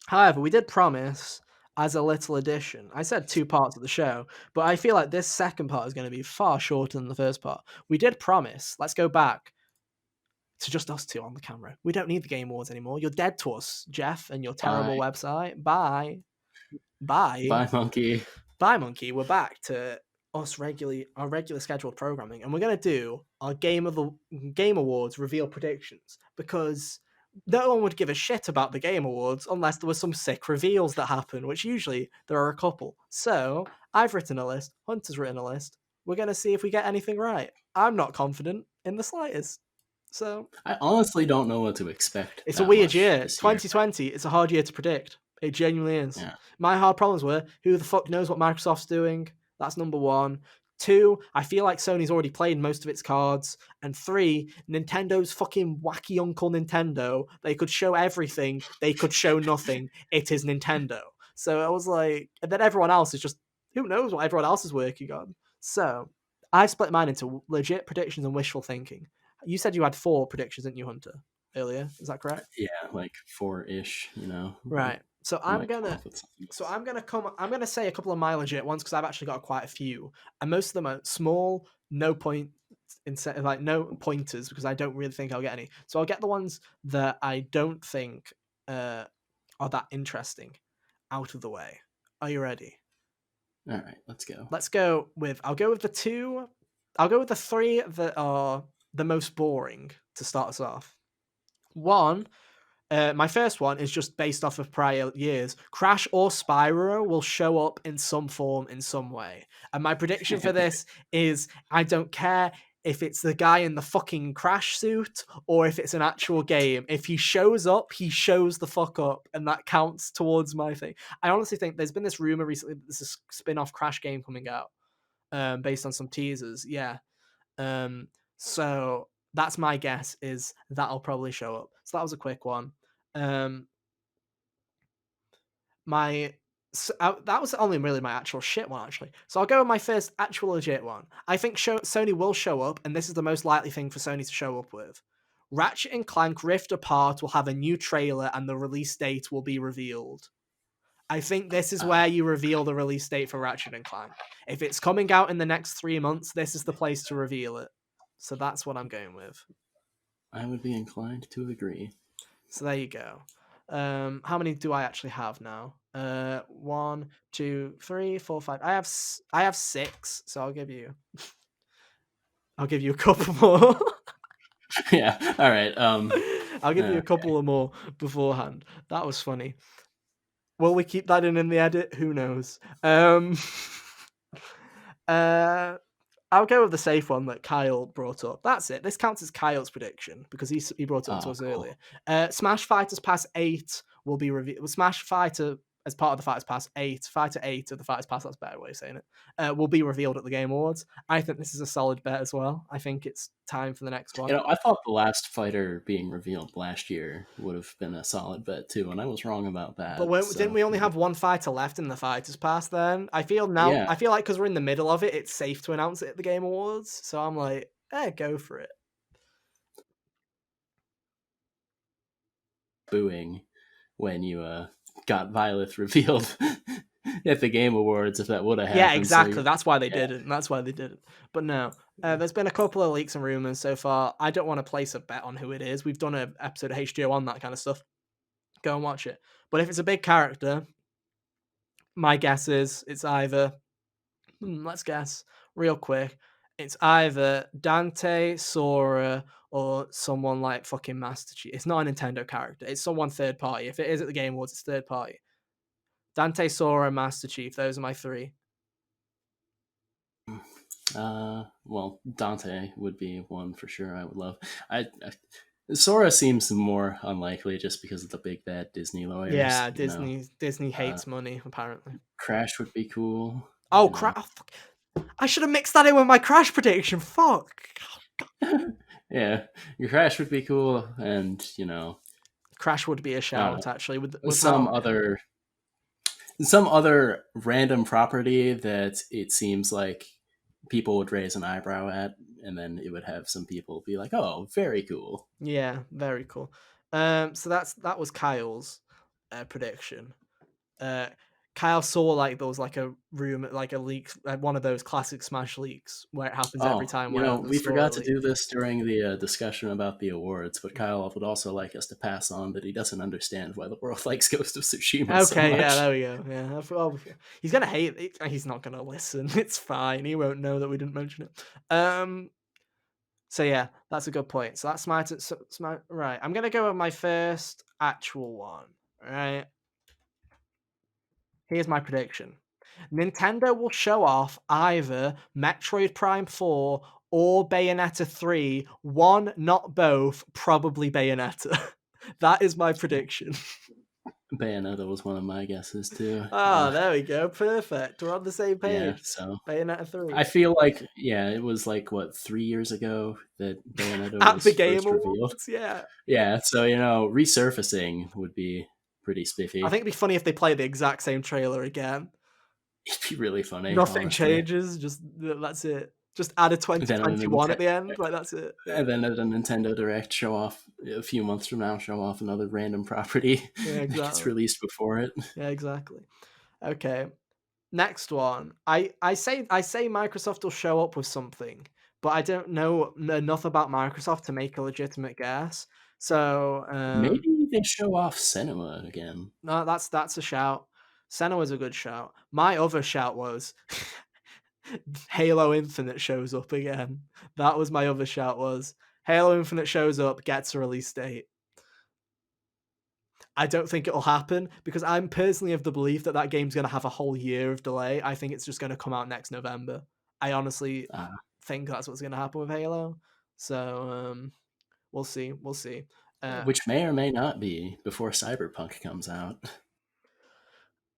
However, we did promise as a little addition. I said 2 parts of the show, but I feel like this second part is going to be far shorter than the first part. We did promise. Let's go back to just us two on the camera. We don't need the Game Awards anymore. You're dead to us, Jeff, and your Bye. terrible website. Bye. Bye. Bye, monkey. Bye, Monkey. We're back to our regular scheduled programming, and we're gonna do our Game Awards reveal predictions because no one would give a shit about the Game Awards unless there was some sick reveals that happen, which usually there are a couple. So I've written a list. Hunter's written a list. We're gonna see if we get anything right. I'm not confident in the slightest. So I honestly don't know what to expect it's a that weird much year. this year. 2020, it's a hard year to predict. It genuinely is. Yeah. My hard problems were who the fuck knows what Microsoft's doing? That's number 1. 2, I feel like Sony's already played most of its cards. And 3, Nintendo's fucking wacky Uncle Nintendo. They could show everything, they could show nothing. It is Nintendo. So I was like, and then everyone else is just, who knows what everyone else is working on? So I split mine into legit predictions and wishful thinking. You said you had 4 predictions, didn't you, Hunter? Earlier. Is that correct? Yeah, like 4-ish, Right. So I I'm might come gonna up with something so else. I'm gonna say a couple of my legit ones because I've actually got quite a few, and most of them are small, no point like no pointers because I don't really think I'll get any. So I'll get the ones that I don't think uh, are that interesting out of the way. Are you ready? All right, let's go. Let's go with. I'll go with the two. I'll go with the three that are the most boring to start us off. One, my first one is just based off of prior years. Crash or Spyro will show up in some form in some way. And my prediction for this is I don't care if it's the guy in the fucking Crash suit or if it's an actual game. If he shows up, he shows the fuck up, and that counts towards my thing. I honestly think there's been this rumor recently that there's a spin-off Crash game coming out based on some teasers. Yeah. Um, so that's my guess is that'll probably show up. So that was a quick one. Um, my that was only really my actual shit one actually. So I'll go with my first actual legit one. I think Sony will show up, and this is the most likely thing for Sony to show up with. Ratchet and Clank Rift Apart will have a new trailer, and the release date will be revealed. I think this is Uh, where you reveal the release date for Ratchet and Clank. If it's coming out in the next 3 months, this is the place to reveal it. So that's what I'm going with. I would be inclined to agree. So there you go. How many do I actually have now? 1, 2, 3, 4, 5. I have 6. So I'll give you a couple more. Yeah. All right. I'll give you a Okay. couple of more beforehand. That was funny. Will we keep that in the edit? Who knows? Uh, I'll go with the safe one that Kyle brought up. That's it. This counts as Kyle's prediction because he brought it up to Oh, us cool. earlier. Smash Fighters Pass 8 will be revealed. Well, Smash Fighter as part of the Fighters Pass 8, Fighter 8 of the Fighters Pass, that's a better way of saying it, will be revealed at the Game Awards. I think this is a solid bet as well. I think it's time for the next one. I thought the last fighter being revealed last year would have been a solid bet too, and I was wrong about But that. didn't So we only have one fighter left in the Fighters Pass then? yeah, I feel like because we're in the middle of it, it's safe to announce it at the Game Awards. So I'm like, go for it. booing when you got Violet revealed at the Game Awards if that would have Yeah, happened. So exactly. That's why they yeah, didn't. That's why they didn't. But no, there's been a couple of leaks and rumors so far. I don't want to place a bet on who it is. We've done an episode of HGO on that kind of stuff. Go and watch it. But if it's a big character, my guess is it's either. Let's guess real quick. It's either Dante, Sora, or someone like fucking Master Chief. It's not a Nintendo character. It's someone third party. If it is at the Game Awards, it's third party. Dante, Sora, and Master Chief. Those are my three. well, Dante would be one for sure. I would love. Sora seems more unlikely just because of the big bad Disney lawyers. Yeah, Disney hates money apparently. Crash would be cool. Oh crap! I should have mixed that in with my Crash prediction. Fuck. Yeah, your Crash would be cool, and Crash would be a I don't shout actually. know, With how some other random property that it seems like people would raise an eyebrow at, and then it would have some people be like, "Oh, very cool." yeah, very cool. So that was Kyle's prediction. Uh, Kyle saw like there was like a room, like a leak, like one of those classic Smash leaks where it happens every Oh, time where the we story forgot to leak. do this during the discussion about the awards, but Kyle would also like us to pass on that he doesn't understand why the world likes Ghost of Tsushima so Okay, yeah, much. there we go. Yeah, he's gonna hate it. He's not gonna listen. It's fine. He won't know that we didn't mention it. So yeah, that's a good point. So that's smart. Right, I'm gonna go with my first actual one. Right, here's my prediction. Nintendo will show off either Metroid Prime 4 or Bayonetta 3. One, not both. Probably Bayonetta. That is my prediction. Bayonetta was one of my guesses too. Ah, there we go. Perfect. We're on the same Yeah, page. so Bayonetta 3. I feel like it was like what 3 years ago that Bayonetta At the was Game first revealed. Awards, yeah. Yeah, so resurfacing would be pretty I think spiffy. it'd be funny if they play the exact same trailer again. It'd be really funny, Nothing honestly. changes, just that's it. Just add a Then at a 2021 at the end. Like that's it. Yeah, and then at a Nintendo Direct, show off a few months from now, show off another random property yeah, that gets exactly. released before it. Yeah, exactly. Okay. Next one. I say Microsoft will show up with something, but I don't know enough about Microsoft to make a legitimate guess. So Maybe they show off cinema again. no, that's a shout. Senna was a good shout. My other shout was Halo Infinite shows up again. That was my other shout was Halo Infinite shows up, gets a release date. I don't think it'll happen because I'm personally of the belief that that game's going to have a whole year of delay. I think it's just going to come out next November. I honestly Uh, think that's what's going to happen with Halo. So we'll see. We'll see. which may or may not be before Cyberpunk comes out.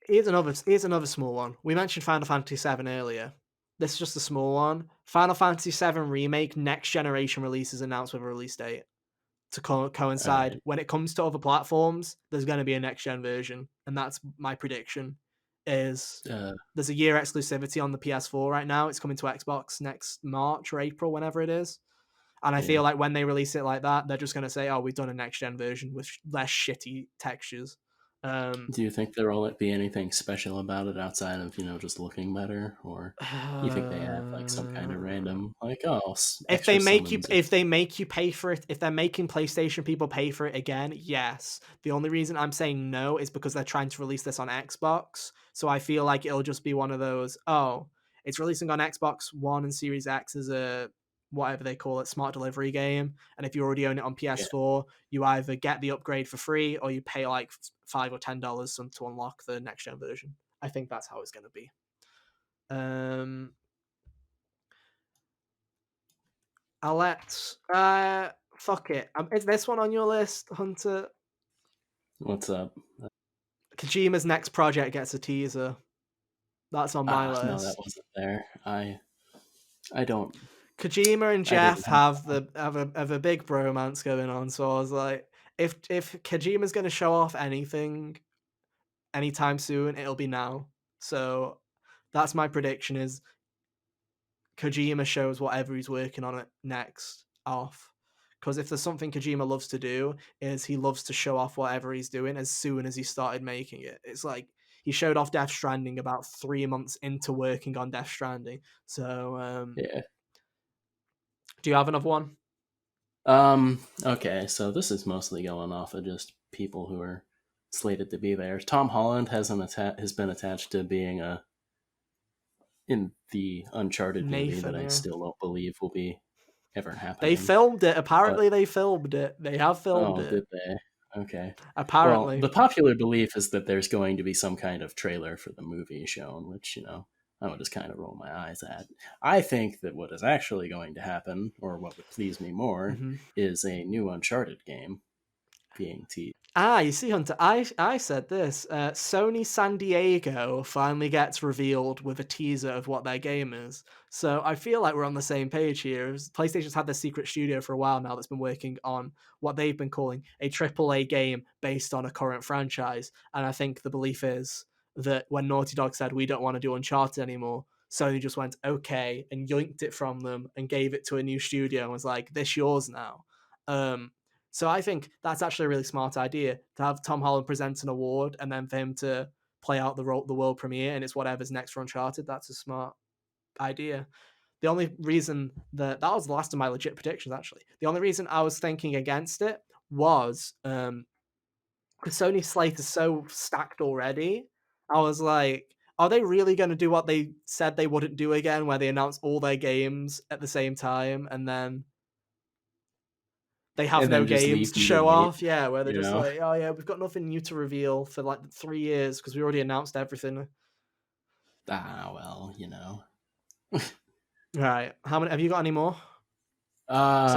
Here's another small one. We mentioned Final Fantasy VII earlier. This is just a small one. Final Fantasy VII Remake next generation releases announced with a release date to All coincide. right. When it comes to other platforms, there's going to be a next gen version, and that's my prediction. Is Uh, there's a year exclusivity on the PS4 right now. It's coming to Xbox next March or April, whenever it is. And I yeah. feel like when they release it like that, they're just going to say, "Oh, we've done a next gen version with less shitty textures." Um, Do you think there will be anything special about it outside of just looking better, or you think they have like some kind of random like if they extra make you summons? if they make you pay for it, if they're making PlayStation people pay for it again, yes. The only reason I'm saying no is because they're trying to release this on Xbox. So I feel like it'll just be one of those, oh, it's releasing on Xbox One and Series X as a whatever they call it, smart delivery game. And if you already own it on Yeah, PS4, you either get the upgrade for free or you pay like $5 or $10 to unlock the next gen version. I think that's how it's gonna be. Um I'll let fuck it. Is this one on your list, Hunter? what's up? Kojima's next project gets a teaser. That's on my No, that list. wasn't there. I don't. Kojima and I Jeff didn't have. have a big bromance going on. So I was like, if Kojima's gonna show off anything anytime soon, it'll be now. So that's my prediction: is Kojima shows whatever he's working on it next off. Because if there's something Kojima loves to do, is he loves to show off whatever he's doing as soon as he started making it. It's like he showed off Death Stranding about 3 months into working on Death Stranding. So, Yeah. do you have another one? Okay, so this is mostly going off of just people who are slated to be there. Tom Holland has been attached to being in the Uncharted movie that Nathan, I yeah. still don't believe will be ever They happening. filmed it. But Apparently, they filmed it. They have filmed oh, it. did they? Okay. Well, Apparently. the popular belief is that there's going to be some kind of trailer for the movie shown, which I would just kind of roll my eyes at. I think that what is actually going to happen, or what would please me more, hmm is a new Uncharted game being teased. You see, Hunter, I said this. Sony San Diego finally gets revealed with a teaser of what their game is. So I feel like we're on the same page here. PlayStation's had their secret studio for a while now that's been working on what they've been calling a AAA game based on a current franchise. And I think the belief is that when Naughty Dog said, we don't want to do Uncharted anymore, Sony just went, okay, and yoinked it from them and gave it to a new studio and was like, this yours now. So I think that's actually a really smart idea to have Tom Holland present an award and then for him to play out the world premiere and it's whatever's next for Uncharted. That's a smart idea. The only reason that was the last of my legit predictions actually. The only reason I was thinking against it was because Sony's slate is so stacked already. I was like, are they really going to do what they said they wouldn't do again, where they announce all their games at the same time and then they have And no then just games leave to you to show wait, off. Yeah, where they're you just know? like, oh yeah, we've got nothing new to reveal for like 3 years because we already announced everything. Well. Right. How many have you got any more? So Um,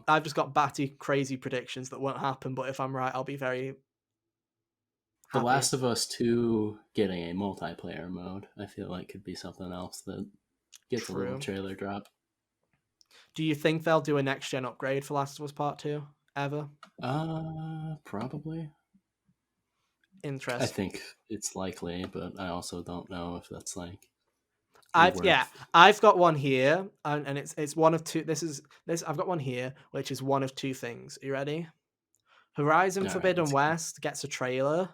I've just got batty crazy predictions that won't happen, but if I'm right, I'll be very The happy. Last of Us 2 getting a multiplayer mode, I feel like could be something else that gets a little True. trailer drop. Do you think they'll do a next gen upgrade for Last of Us Part 2 ever? Probably. I Interesting. think it's likely, but I also don't know if that's like worth. I've got one here, and it's one of two. This I've got one here, which is one of two things. Are you ready? Horizon All right, Forbidden let's go. West gets a trailer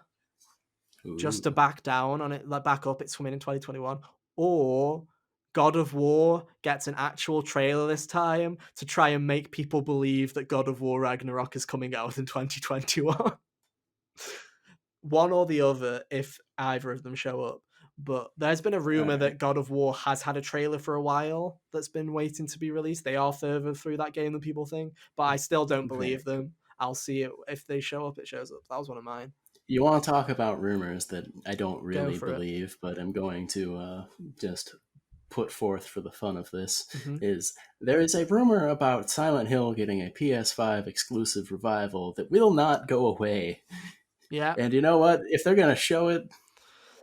just to Ooh, back down on it, like back up. It's coming in 2021, or God of War gets an actual trailer this time to try and make people believe that God of War Ragnarok is coming out in 2021. One or the other, if either of them show up. But there's been a all rumor right, that God of War has had a trailer for a while that's been waiting to be released. They are further through that game than people think, but I still don't very believe them. I'll see it if they show up. It shows up. That was one of mine. You want to talk about rumors that I don't Go really for it. believe, but I'm going to just put forth for the fun of this Hmm. is there is a rumor about Silent Hill getting a PS5 exclusive revival that will not go away. Yeah. And you know what? If they're going to show it,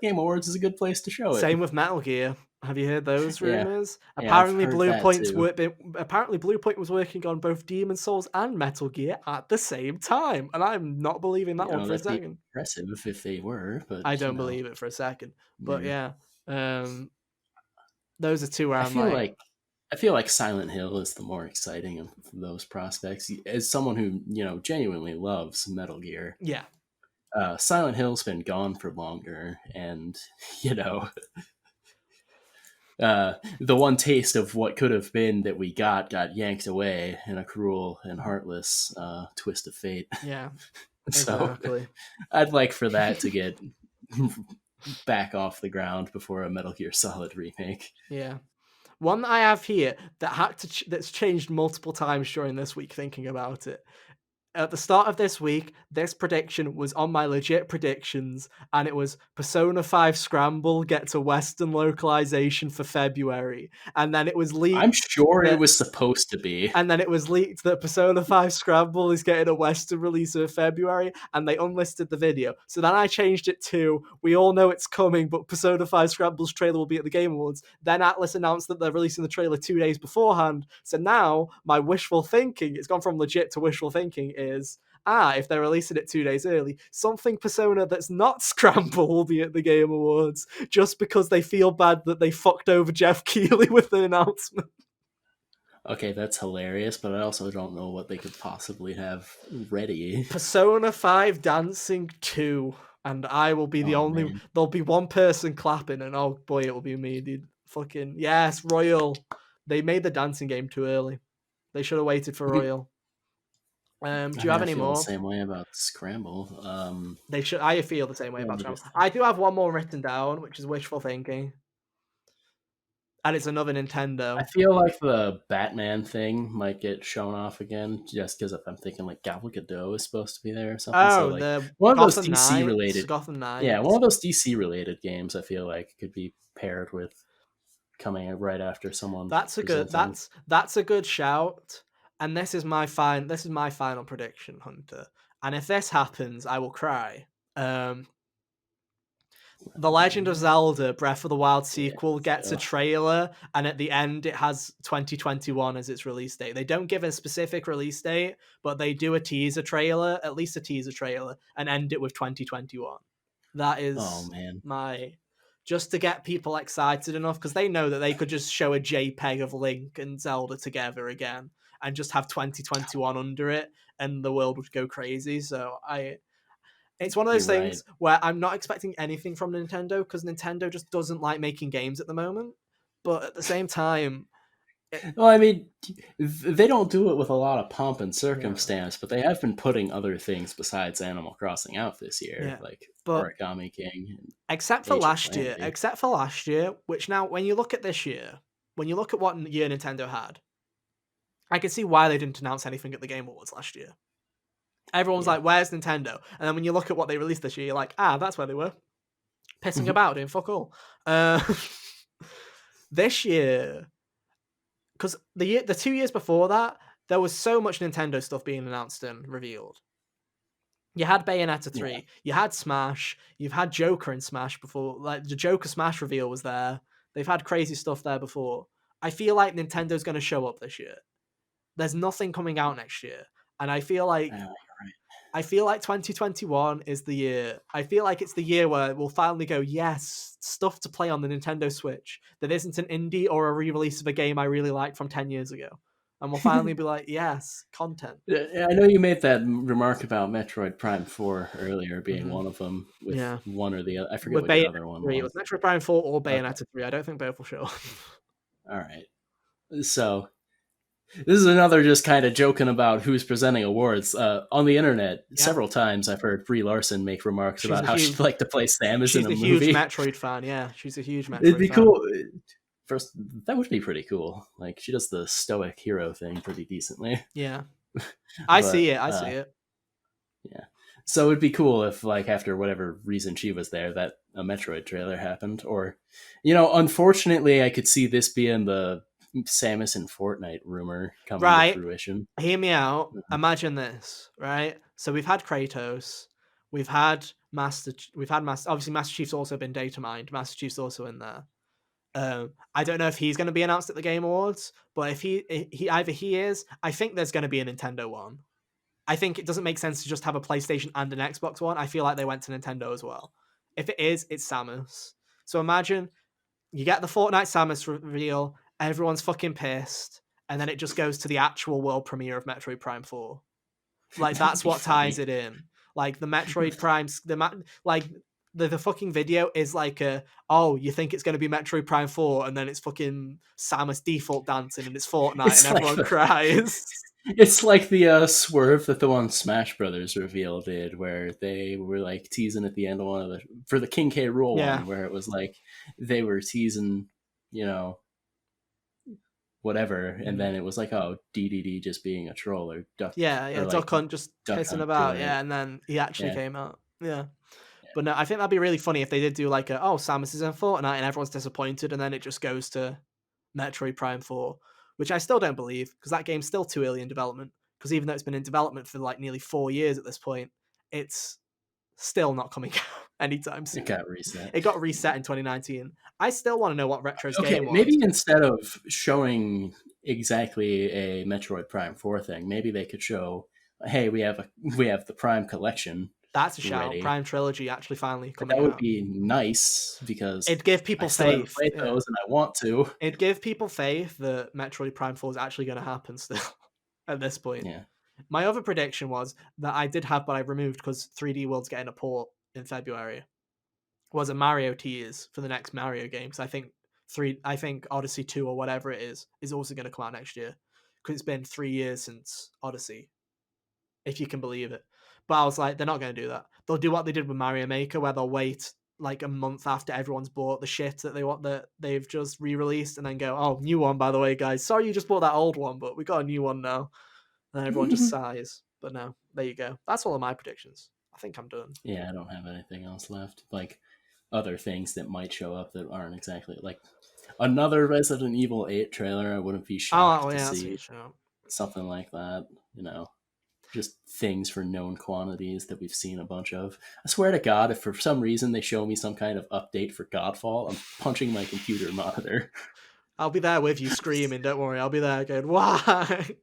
Game Awards is a good place to show it. Same with Metal Gear. Have you heard those Yeah, rumors? yeah, I've heard that too. Apparently Blue Point was working on both Demon Souls and Metal Gear at the same time, and I'm not believing that You one know, for a that'd be second. impressive if they were, but I you don't know, believe it for a second. But yeah. yeah, those are two where I I'm feel like, like I feel like Silent Hill is the more exciting of those prospects. As someone who genuinely loves Metal Gear, yeah, Silent Hill's been gone for longer, and you know, the one taste of what could have been that we got yanked away in a cruel and heartless twist of fate. yeah, So, exactly. I'd like for that to get back off the ground before a Metal Gear Solid remake. Yeah. One that I have here that that's changed multiple times during this week thinking about it. At the start of this week, this prediction was on my legit predictions, and it was Persona 5 Scramble gets a Western localization for February. And then it was I'm leaked sure it that was supposed to be. Persona 5 Scramble is getting a Western release in February, and they unlisted the video. So then I changed it to, we all know it's coming, but Persona 5 Scramble's trailer will be at the Game Awards. Then Atlas announced that they're releasing the trailer 2 days beforehand. So now my wishful thinking, it's gone from legit to wishful thinking, is if they're releasing it 2 days early, something Persona that's not Scramble will be at the Game Awards, just because they feel bad that they fucked over Jeff Keighley with the announcement. Okay, that's hilarious, but I also don't know what they could possibly have ready. Persona 5 Dancing 2, and I will be the Oh only. man. There'll be one person clapping, and oh boy, it will be me, dude. Fucking yes, Royal. They made the dancing game too early. They should have waited for Royal. Do I you mean, have I any feel the more? same way about Scramble. They should. I feel the same way Let about me Scramble. just think. I do have one more written down, which is wishful thinking, and it's another I Nintendo. feel like the Batman thing might get shown off again, just because I'm thinking like Gal Gadot is supposed to be there or something. So Oh, like the one of those Gotham DC Knights. related, Gotham yeah, one Knights. of those DC related games. I feel like could be paired with coming right after someone That's a good. presenting. That's a good shout. And This is my final prediction, Hunter. And if this happens, I will cry. Um, the Legend of Zelda Breath of the Wild Yeah. sequel gets a So, trailer, and at the end, it has 2021 as its release date. They don't give a specific release date, but they do a teaser trailer, at least a teaser trailer, and end it with 2021. That oh is man. my. Just to get people excited enough, because they know that they could just show a JPEG of Link and Zelda together again and just have 2021 under it, and the world would go crazy. So it's one of those You're right. things where I'm not expecting anything from Nintendo because Nintendo just doesn't like making games at the moment. But at the same time, Well, I mean, they don't do it with a lot of pomp and yeah, circumstance, but they have been putting other things besides Animal Crossing out this year, yeah. like But Origami King and except for Age of last year, Calamity. which now when you look at this year, when you look at what year Nintendo had, I can see why they didn't announce anything at the Game Awards last year. Everyone was Yeah. like, "Where's Nintendo?" And then when you look at what they released this year, you're like, that's where they were, pissing about doing fuck all. Uh, this year, because the 2 years before that, there was so much Nintendo stuff being announced and revealed. You had Bayonetta Yeah. 3, you had Smash, you've had Joker in Smash before, like the Joker Smash reveal was there. They've had crazy stuff there before. I feel like Nintendo's going to show up this year. There's nothing coming out next year, and I feel like You're right. I feel like 2021 is the year. I feel like it's the year where we'll finally go, yes, stuff to play on the Nintendo Switch that isn't an indie or a re-release of a game I really liked from 10 years ago. And we'll finally be like, yes, content. Yeah, I know you made that remark about Metroid Prime 4 earlier being Hmm. one of them with Yeah. one or the other. I forget With what your Bayonetta other one 3. It was was. Metroid Prime 4 or Okay. Bayonetta 3. I don't think both will show up. All right. So this is another just kind of joking about who's presenting awards. On the internet, Yeah. several times I've heard Brie Larson make remarks She's about a how huge she'd like to play Samus in she's a a huge movie. Metroid fan, yeah. She's a huge It'd Metroid be fan. cool. First, that would be pretty cool. Like she does the stoic hero thing pretty decently. Yeah. But I see it. yeah, so it'd be cool if like after whatever reason she was there, that a Metroid trailer happened. Or, unfortunately, I could see this being the Samus and Fortnite rumor coming to Right. fruition. Hear me out. Imagine this, right? So we've had Kratos, we've had Master. Obviously, Master Chief's also been data mined. Master Chief's also in there. I don't know if he's going to be announced at the Game Awards, but if he either he is, I think there's going to be a Nintendo one. I think it doesn't make sense to just have a PlayStation and an Xbox one. I feel like they went to Nintendo as well. If it is, it's Samus. So imagine you get the Fortnite Samus reveal, everyone's fucking pissed, and then it just goes to the actual world premiere of Metroid Prime 4. Like That would that's be what ties funny. it in. Like the Metroid Primes, like the fucking video is like oh, you think it's going to be Metroid Prime 4 and then it's fucking Samus default dancing and it's Fortnite and It's like everyone cries. the swerve that the one Smash Brothers reveal did, where they were like teasing at the end of one of the for the King K. Rool Yeah. one, where it was like they were teasing, you know, whatever, and Mhm. then it was like, oh, DDD just being a troll, or Duck, Yeah, or yeah, like Duck Hunt just Duck pissing Hunt about, doing yeah, it. and then he actually Yeah, came out. Yeah. yeah. But no, I think that'd be really funny if they did do like oh, Samus is in Fortnite and everyone's disappointed, and then it just goes to Metroid Prime 4, which I still don't believe because that game's still too early in development. Because even though it's been in development for like nearly 4 years at this point, it's still not coming out anytime It soon. got reset. It got reset in 2019. I still want to know what Retro's Okay, game was. maybe instead of showing exactly a Metroid Prime 4 thing, maybe they could show, hey, we have the Prime collection That's a shout. ready. Prime Trilogy actually finally But coming that would out. be nice because It'd give I people still haven't faith. played Yeah. those and I want to. It'd give people faith that Metroid Prime 4 is actually going to happen still at this point. Yeah. My other prediction was that I did have, but I removed because 3D World's getting a port in February. Was a Mario tease for the next Mario game because I think Odyssey 2 or whatever it is also going to come out next year because it's been 3 years since Odyssey, if you can believe it. But I was like, they're not going to do that. They'll do what they did with Mario Maker, where they'll wait like a month after everyone's bought the shit that they want that they've just re-released, and then go, "Oh, new one by the way, guys. Sorry you just bought that old one, but we got a new one now." And then everyone just sighs. But no, there you go. That's all of my predictions. I think I'm done. Yeah, I don't have anything else left. Like other things that might show up that aren't exactly like another Resident Evil 8 trailer. I wouldn't be Oh shocked to yeah, that's a see good show. something like that, just things for known quantities that we've seen a bunch of. I swear to God, if for some reason they show me some kind of update for Godfall, I'm punching my computer monitor. I'll be there with you screaming. Don't worry, I'll be there going, "Why?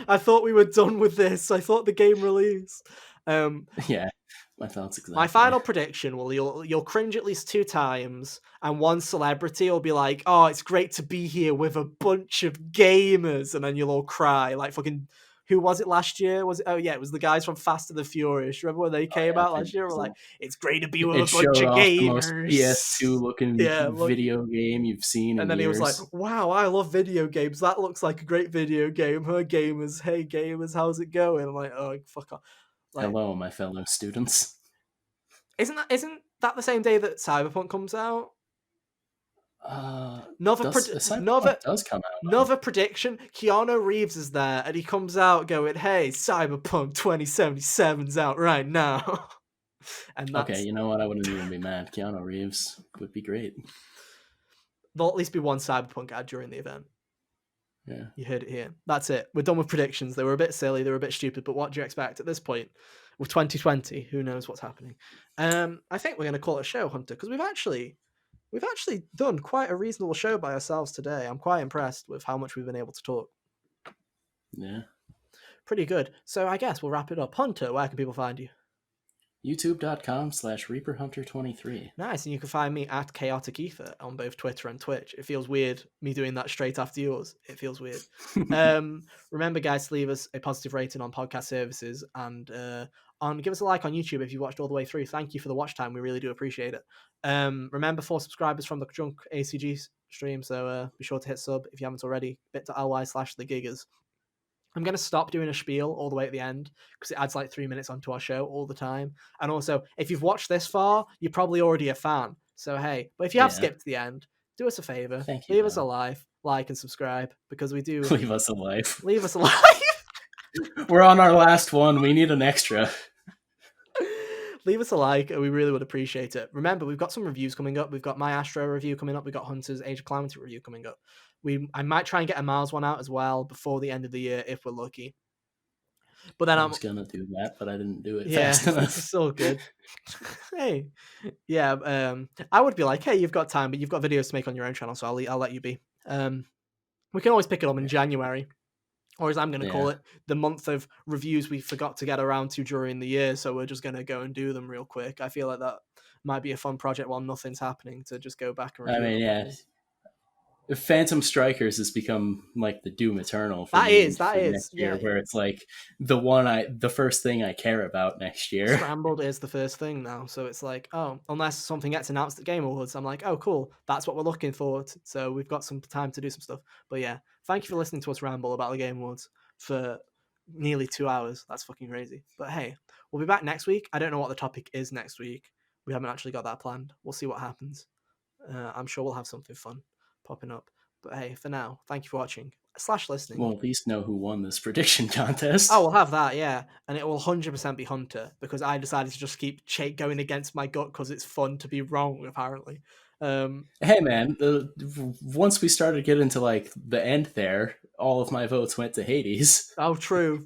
I thought we were done with this. I thought the game released." Um, Yeah, my thoughts my exactly. final prediction will you'll cringe at least 2 times, and one celebrity will be like, "Oh, it's great to be here with a bunch of gamers," and then you'll all cry like fucking. Who was it last year? Was it? Oh yeah, it was the guys from Fast and the Furious. Remember when they Oh came yeah, out Vin last year? We're like, Diesel. "It's great to be with a It bunch showed of off the most PS2 gamers." looking Yeah, look. video game you've seen And in then he was like, years. "Wow, I love video games. That looks like a great video game. Huh, gamers? Hey, gamers, how's it going?" I'm like, "Oh, fuck off!" Like, Hello, my fellow students. isn't that the same day that Cyberpunk comes out? Cyberpunk does come out on? Another prediction. Keanu Reeves is there, and he comes out going, "Hey, Cyberpunk 2077's out right now," and Okay, that's you know what? I wouldn't even be mad. Keanu Reeves would be great. there'll at least be one Cyberpunk ad during the event. Yeah. You heard it here. That's it. We're done with predictions. They were a bit silly. They were a bit stupid. But what do you expect at this point? With 2020, who knows what's happening? I think we're going to call it a show, Hunter, because we've actually done quite a reasonable show by ourselves today. I'm quite impressed with how much we've been able to talk. Yeah. pretty good. So I guess we'll wrap it up. Hunter, where can people find you? YouTube.com/ReaperHunter23. Nice, and you can find me at Chaotic Ether on both Twitter and Twitch. It feels weird me doing that straight after yours. It feels weird. Remember, guys, to leave us a positive rating on podcast services and give us a like on YouTube if you watched all the way through. Thank you for the watch time. We really do appreciate it. Remember, 4 subscribers from the Drunk ACG stream, so be sure to hit sub if you haven't already. bit.ly/thegiggers. I'm going to stop doing a spiel all the way at the end because it adds like 3 minutes onto our show all the time. And also, if you've watched this far, you're probably already a fan. So, hey, but if you have Yeah. skipped to the end, do us a favor. Thank you, Leave us a though. like and subscribe because we do. Leave us a life. Leave us a like. We're on our last one. We need an extra. Leave us a like. We really would appreciate it. Remember, we've got some reviews coming up. We've got my Astro review coming up. We've got Hunter's Age of Calamity review coming up. I might try and get a Mars one out as well before the end of the year if we're lucky. But then I was gonna do that, but I didn't do it yeah, fast enough. it's all good. Hey, yeah. I would be like, hey, you've got time, but you've got videos to make on your own channel, so I'll let you be. We can always pick it up in January, or as I'm going to call it, the month of reviews we forgot to get around to during the year. So we're just going to go and do them real quick. I feel like that might be a fun project while nothing's happening to just go back and review. I mean, yeah. Phantom Strikers has become like the Doom Eternal for that me is next year, where it's like the first thing I care about next year. Scrambled is the first thing now, so it's like, oh, unless something gets announced at Game Awards, I'm like, oh, cool, that's what we're looking forward to. So we've got some time to do some stuff. But yeah, thank you for listening to us ramble about the Game Awards for nearly 2 hours. That's fucking crazy. But hey, we'll be back next week. I don't know what the topic is next week. We haven't actually got that planned. We'll see what happens. I'm sure we'll have something fun popping up. But hey, for now, thank you for watching / listening. We'll at least know who won this prediction contest. Oh, we'll have that, yeah. And it will 100% be Hunter because I decided to just keep going against my gut because it's fun to be wrong, apparently. Hey, man, once we started getting to like the end there, all of my votes went to Hades. Oh, true.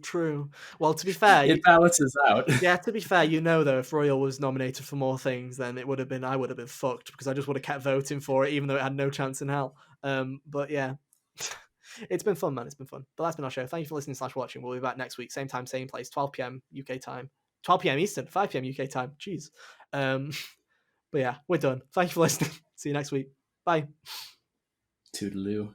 Well, to be fair, it balances out. Yeah, to be fair, though, if Royal was nominated for more things, then I would have been fucked because I just would have kept voting for it, even though it had no chance in hell. But yeah, it's been fun, man. It's been fun. But that's been our show. Thank you for listening / watching. We'll be back next week, same time, same place, 12 p.m. UK time, 12 p.m. Eastern, 5 p.m. UK time. Jeez. But yeah, we're done. Thank you for listening. See you next week. Bye. Toodaloo.